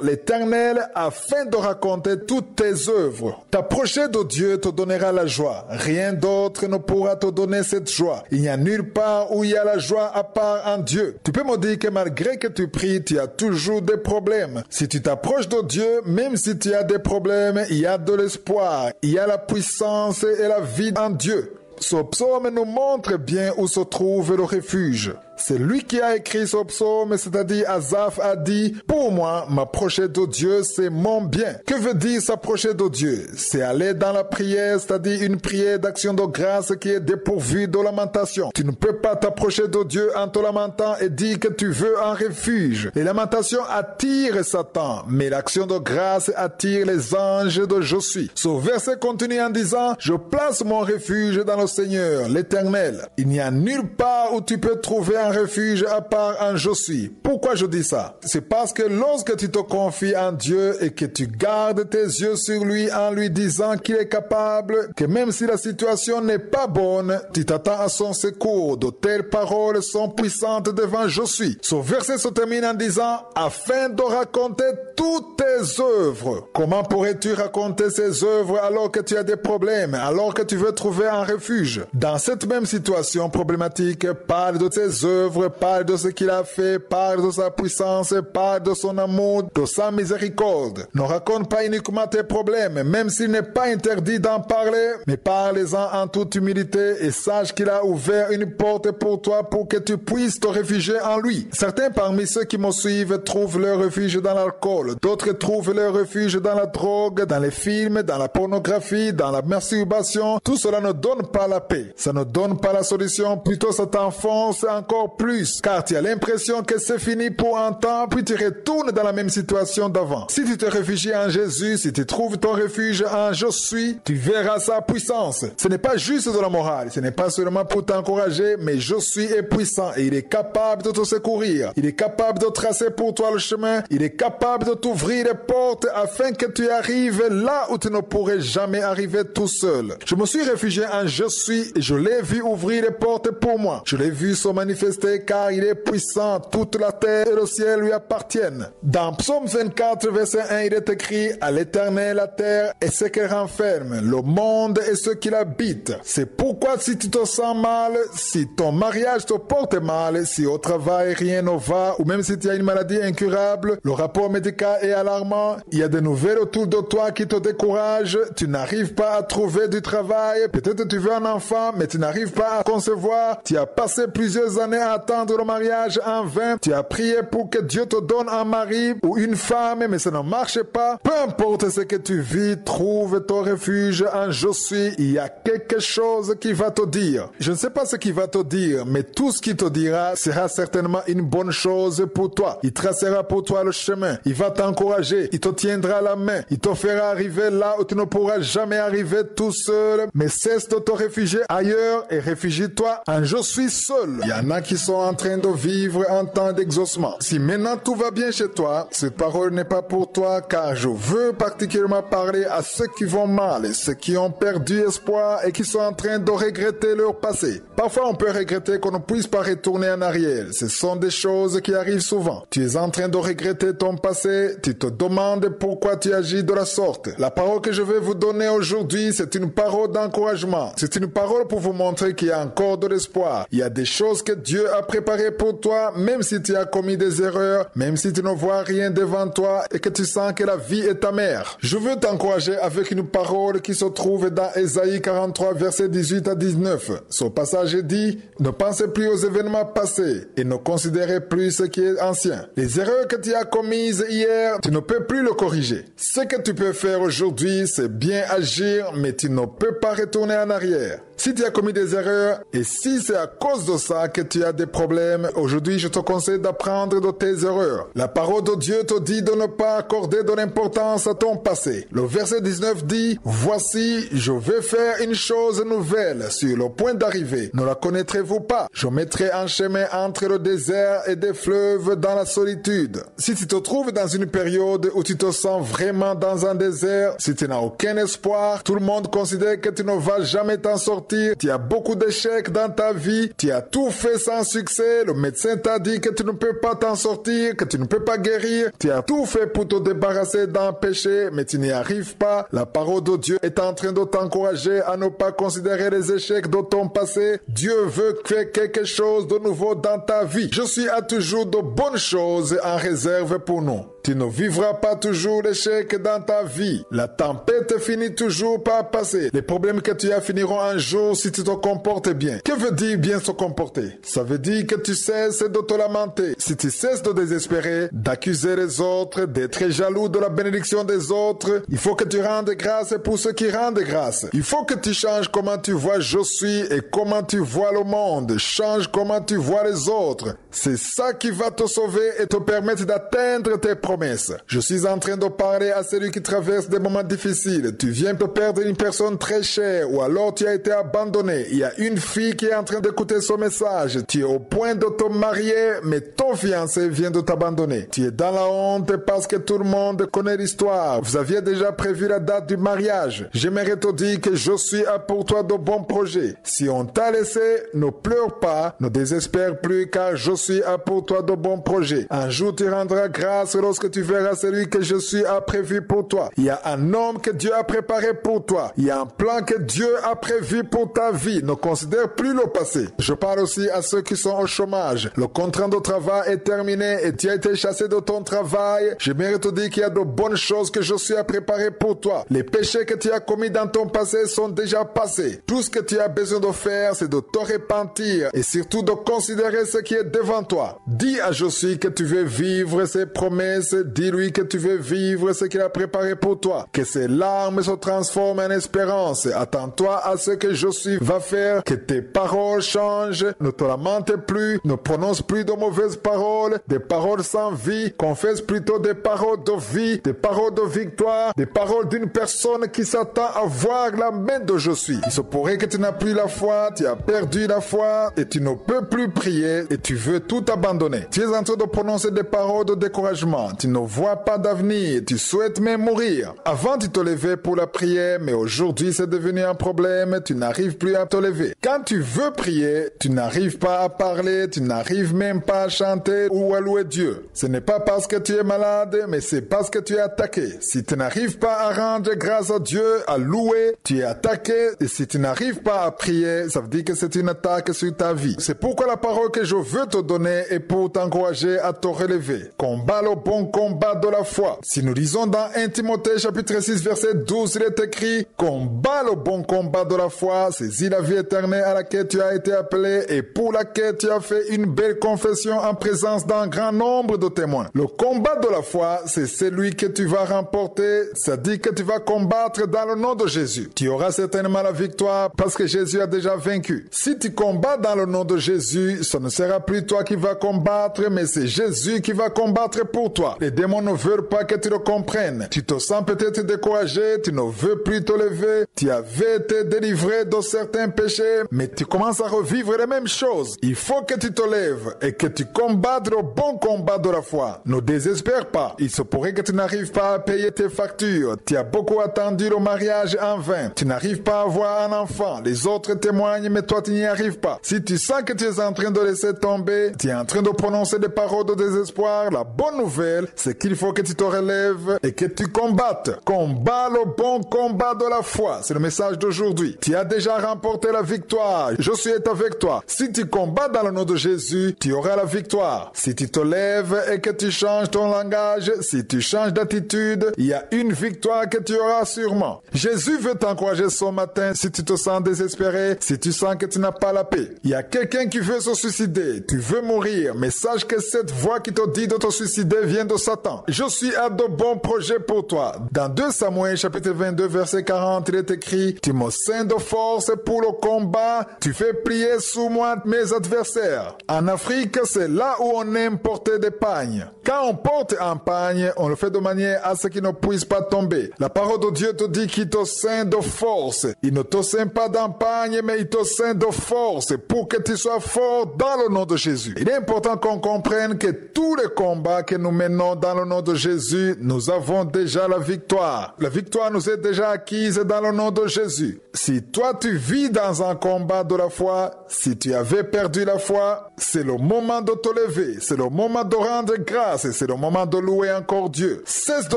l'Éternel, afin de raconter toutes tes œuvres. T'approcher de Dieu te donnera la joie. Rien d'autre ne pourra te donner cette joie. Il n'y a nulle part où il y a la joie à part en Dieu. Tu peux me dire que malgré que tu pries, tu as toujours des problèmes. Si tu t'approches de Dieu, même si tu as des problèmes, il y a de l'espoir. Il y a la puissance et la vie en Dieu. Ce psaume nous montre bien où se trouve le refuge. C'est lui qui a écrit ce psaume, c'est-à-dire Asaph a dit: pour moi, m'approcher de Dieu, c'est mon bien. Que veut dire s'approcher de Dieu? C'est aller dans la prière, c'est-à-dire une prière d'action de grâce qui est dépourvue de lamentation. Tu ne peux pas t'approcher de Dieu en te lamentant et dire que tu veux un refuge. Les lamentations attirent Satan, mais l'action de grâce attire les anges de Je suis. Ce verset continue en disant: je place mon refuge dans le Seigneur, l'Éternel. Il n'y a nulle part où tu peux trouver un refuge à part en je suis. Pourquoi je dis ça? C'est parce que lorsque tu te confies en Dieu et que tu gardes tes yeux sur lui en lui disant qu'il est capable, que même si la situation n'est pas bonne, tu t'attends à son secours. De telles paroles sont puissantes devant je suis. Ce verset se termine en disant « afin de raconter toutes tes œuvres ». Comment pourrais-tu raconter ces œuvres alors que tu as des problèmes, alors que tu veux trouver un refuge? Dans cette même situation problématique, parle de ses œuvres, parle de ce qu'il a fait, parle de sa puissance, parle de son amour, de sa miséricorde. Ne raconte pas uniquement tes problèmes, même s'il n'est pas interdit d'en parler, mais parle-en en toute humilité et sache qu'il a ouvert une porte pour toi pour que tu puisses te réfugier en lui. Certains parmi ceux qui me suivent trouvent leur refuge dans l'alcool, d'autres trouvent leur refuge dans la drogue, dans les films, dans la pornographie, dans la masturbation. Tout cela ne donne pas la paix. Ça ne donne pas la solution, plutôt ça t'enfonce encore plus, car tu as l'impression que c'est fini pour un temps, puis tu retournes dans la même situation d'avant. Si tu te réfugies en Jésus, si tu trouves ton refuge en je suis, tu verras sa puissance. Ce n'est pas juste de la morale, ce n'est pas seulement pour t'encourager, mais je suis est puissant et il est capable de te secourir. Il est capable de tracer pour toi le chemin. Il est capable de t'ouvrir les portes afin que tu arrives là où tu ne pourrais jamais arriver tout seul. Je me suis réfugié en je suis et je l'ai vu ouvrir les portes pour moi. Je l'ai vu se manifester car il est puissant. Toute la terre et le ciel lui appartiennent. Dans Psaume 24, verset 1, il est écrit « À l'Éternel la terre et ce qu'elle renferme, le monde et ce qu'il habite. » C'est pourquoi si tu te sens mal, si ton mariage te porte mal, si au travail rien ne va, ou même si tu as une maladie incurable, le rapport médical est alarmant, il y a des nouvelles autour de toi qui te découragent, tu n'arrives pas à trouver du travail, peut-être tu veux un enfant, mais tu n'arrives pas à concevoir, tu as passé plusieurs années à attendre le mariage en vain, tu as prié pour que Dieu te donne un mari ou une femme, mais ça ne marche pas. Peu importe ce que tu vis, trouve ton refuge en je suis. Il y a quelque chose qui va te dire. Je ne sais pas ce qu'il va te dire, mais tout ce qu'il te dira sera certainement une bonne chose pour toi. Il tracera pour toi le chemin. Il va t'encourager. Il te tiendra la main. Il te fera arriver là où tu ne pourras jamais arriver tout seul. Mais cesse de te réfugier ailleurs et réfugie-toi en je suis seul. Il y en a qui sont en train de vivre un temps d'exaucement. Si maintenant tout va bien chez toi, cette parole n'est pas pour toi, car je veux particulièrement parler à ceux qui vont mal, ceux qui ont perdu espoir et qui sont en train de regretter leur passé. Parfois, on peut regretter qu'on ne puisse pas retourner en arrière. Ce sont des choses qui arrivent souvent. Tu es en train de regretter ton passé. Tu te demandes pourquoi tu agis de la sorte. La parole que je vais vous donner aujourd'hui, c'est une parole d'encouragement. C'est une parole pour vous montrer qu'il y a encore de l'espoir. Il y a des choses que Dieu a préparées pour toi, même si tu as commis des erreurs, même si tu ne vois rien devant toi et que tu sens que la vie est amère. Je veux t'encourager avec une parole qui se trouve dans Ésaïe 43, versets 18 à 19. Ce passage dit « Ne pensez plus aux événements passés et ne considérez plus ce qui est ancien. Les erreurs que tu as commises hier, tu ne peux plus le corriger. Ce que tu peux faire aujourd'hui, c'est bien agir, mais tu ne peux pas retourner en arrière. Si tu as commis des erreurs et si c'est à cause de ça que tu as des problèmes, aujourd'hui je te conseille d'apprendre de tes erreurs. La parole de Dieu te dit de ne pas accorder de l'importance à ton passé. Le verset 19 dit « Voici, je vais faire une chose nouvelle sur le point d'arriver. Ne la connaîtrez-vous pas? Je mettrai un chemin entre le désert et des fleuves dans la solitude. » Si tu te trouves dans une période où tu te sens vraiment dans un désert, si tu n'as aucun espoir, tout le monde considère que tu ne vas jamais t'en sortir, tu as beaucoup d'échecs dans ta vie, tu as tout fait sans succès, le médecin t'a dit que tu ne peux pas t'en sortir, que tu ne peux pas guérir, tu as tout fait pour te débarrasser d'un péché, mais tu n'y arrives pas. La parole de Dieu est en train de t'encourager à ne pas considérer les échecs de ton passé. Dieu veut faire quelque chose de nouveau dans ta vie. Je suis à toujours de bonnes choses en réserve pour nous. Tu ne vivras pas toujours l'échec dans ta vie. La tempête finit toujours par passer. Les problèmes que tu as finiront un jour si tu te comportes bien. Que veut dire bien se comporter? Ça veut dire que tu cesses de te lamenter. Si tu cesses de désespérer, d'accuser les autres, d'être jaloux de la bénédiction des autres, il faut que tu rendes grâce pour ceux qui rendent grâce. Il faut que tu changes comment tu vois je suis et comment tu vois le monde. Change comment tu vois les autres. C'est ça qui va te sauver et te permettre d'atteindre tes projets. promesses. Je suis en train de parler à celui qui traverse des moments difficiles. Tu viens de perdre une personne très chère ou alors tu as été abandonné. Il y a une fille qui est en train d'écouter ce message. Tu es au point de te marier, mais ton fiancé vient de t'abandonner. Tu es dans la honte parce que tout le monde connaît l'histoire. Vous aviez déjà prévu la date du mariage. J'aimerais te dire que je suis là pour toi de bons projets. Si on t'a laissé, ne pleure pas, ne désespère plus car je suis là pour toi de bons projets. Un jour tu rendras grâce lorsque tu verras celui que je suis prévu pour toi. Il y a un homme que Dieu a préparé pour toi. Il y a un plan que Dieu a prévu pour ta vie. Ne considère plus le passé. Je parle aussi à ceux qui sont au chômage. Le contrat de travail est terminé et tu as été chassé de ton travail. J'aimerais te dire qu'il y a de bonnes choses que je suis à préparer pour toi. Les péchés que tu as commis dans ton passé sont déjà passés. Tout ce que tu as besoin de faire, c'est de te repentir et surtout de considérer ce qui est devant toi. Dis à Josué que tu veux vivre ses promesses. Dis-lui que tu veux vivre ce qu'il a préparé pour toi. Que ses larmes se transforment en espérance. Attends-toi à ce que Josué va faire. Que tes paroles changent. Ne te lamente plus. Ne prononce plus de mauvaises paroles. Des paroles sans vie. Confesse plutôt des paroles de vie. Des paroles de victoire. Des paroles d'une personne qui s'attend à voir la main de Josué. Il se pourrait que tu n'as plus la foi. Tu as perdu la foi. Et tu ne peux plus prier. Et tu veux tout abandonner. Tu es en train de prononcer des paroles de découragement. Tu ne vois pas d'avenir. Tu souhaites même mourir. Avant, tu te levais pour la prière, mais aujourd'hui, c'est devenu un problème. Tu n'arrives plus à te lever. Quand tu veux prier, tu n'arrives pas à parler. Tu n'arrives même pas à chanter ou à louer Dieu. Ce n'est pas parce que tu es malade, mais c'est parce que tu es attaqué. Si tu n'arrives pas à rendre grâce à Dieu, à louer, tu es attaqué. Et si tu n'arrives pas à prier, ça veut dire que c'est une attaque sur ta vie. C'est pourquoi la parole que je veux te donner est pour t'encourager à te relever. Combat le bon combat de la foi. Si nous lisons dans 1 Timothée chapitre 6 verset 12, il est écrit: combat le bon combat de la foi, saisis la vie éternelle à laquelle tu as été appelé et pour laquelle tu as fait une belle confession en présence d'un grand nombre de témoins. Le combat de la foi, c'est celui que tu vas remporter, c'est-à-dire que tu vas combattre dans le nom de Jésus. Tu auras certainement la victoire parce que Jésus a déjà vaincu. Si tu combats dans le nom de Jésus, ce ne sera plus toi qui vas combattre, mais c'est Jésus qui va combattre pour toi. Les démons ne veulent pas que tu le comprennes. Tu te sens peut-être découragé, tu ne veux plus te lever, tu avais été délivré de certains péchés, mais tu commences à revivre les mêmes choses. Il faut que tu te lèves et que tu combattes le bon combat de la foi. Ne désespère pas. Il se pourrait que tu n'arrives pas à payer tes factures. Tu as beaucoup attendu le mariage en vain. Tu n'arrives pas à avoir un enfant. Les autres témoignent, mais toi tu n'y arrives pas. Si tu sens que tu es en train de laisser tomber, tu es en train de prononcer des paroles de désespoir, la bonne nouvelle, c'est qu'il faut que tu te relèves et que tu combattes. Combat le bon combat de la foi. C'est le message d'aujourd'hui. Tu as déjà remporté la victoire. Je suis avec toi. Si tu combats dans le nom de Jésus, tu auras la victoire. Si tu te lèves et que tu changes ton langage, si tu changes d'attitude, il y a une victoire que tu auras sûrement. Jésus veut t'encourager ce matin si tu te sens désespéré, si tu sens que tu n'as pas la paix. Il y a quelqu'un qui veut se suicider. Tu veux mourir, mais sache que cette voix qui te dit de te suicider vient de Satan. Je suis à de bons projets pour toi. Dans 2 Samuel chapitre 22 verset 40, il est écrit: tu me ceins de force pour le combat, tu fais plier sous moi mes adversaires. En Afrique, c'est là où on aime porter des pagnes. Quand on porte un pagne, on le fait de manière à ce qu'il ne puisse pas tomber. La parole de Dieu te dit qu'il te ceint de force. Il ne te ceint pas d'un pagne, mais il te ceint de force pour que tu sois fort dans le nom de Jésus. Il est important qu'on comprenne que tous les combats que nous menons dans le nom de Jésus, nous avons déjà la victoire. La victoire nous est déjà acquise dans le nom de Jésus. Si toi tu vis dans un combat de la foi, si tu avais perdu la foi, c'est le moment de te lever, c'est le moment de rendre grâce et c'est le moment de louer encore Dieu. Cesse de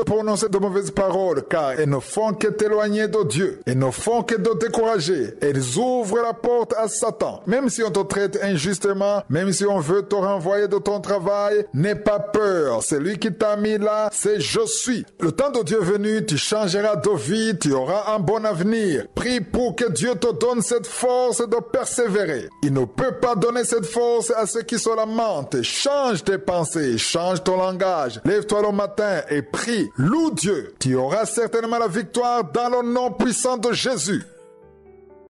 prononcer de mauvaises paroles car elles ne font que t'éloigner de Dieu. Elles ne font que te décourager. Elles ouvrent la porte à Satan. Même si on te traite injustement, même si on veut te renvoyer de ton travail, n'aie pas peur. C'est lui qui t'a mis là, c'est je suis. Le temps de Dieu venu, tu changeras de vie, tu auras un bon avenir. Prie pour que Dieu te donne cette force de persévérer. Il ne peut pas donner cette force à ceux qui se lamentent. Change tes pensées, change ton langage. Lève-toi le matin et prie. Loue Dieu. Tu auras certainement la victoire dans le nom puissant de Jésus.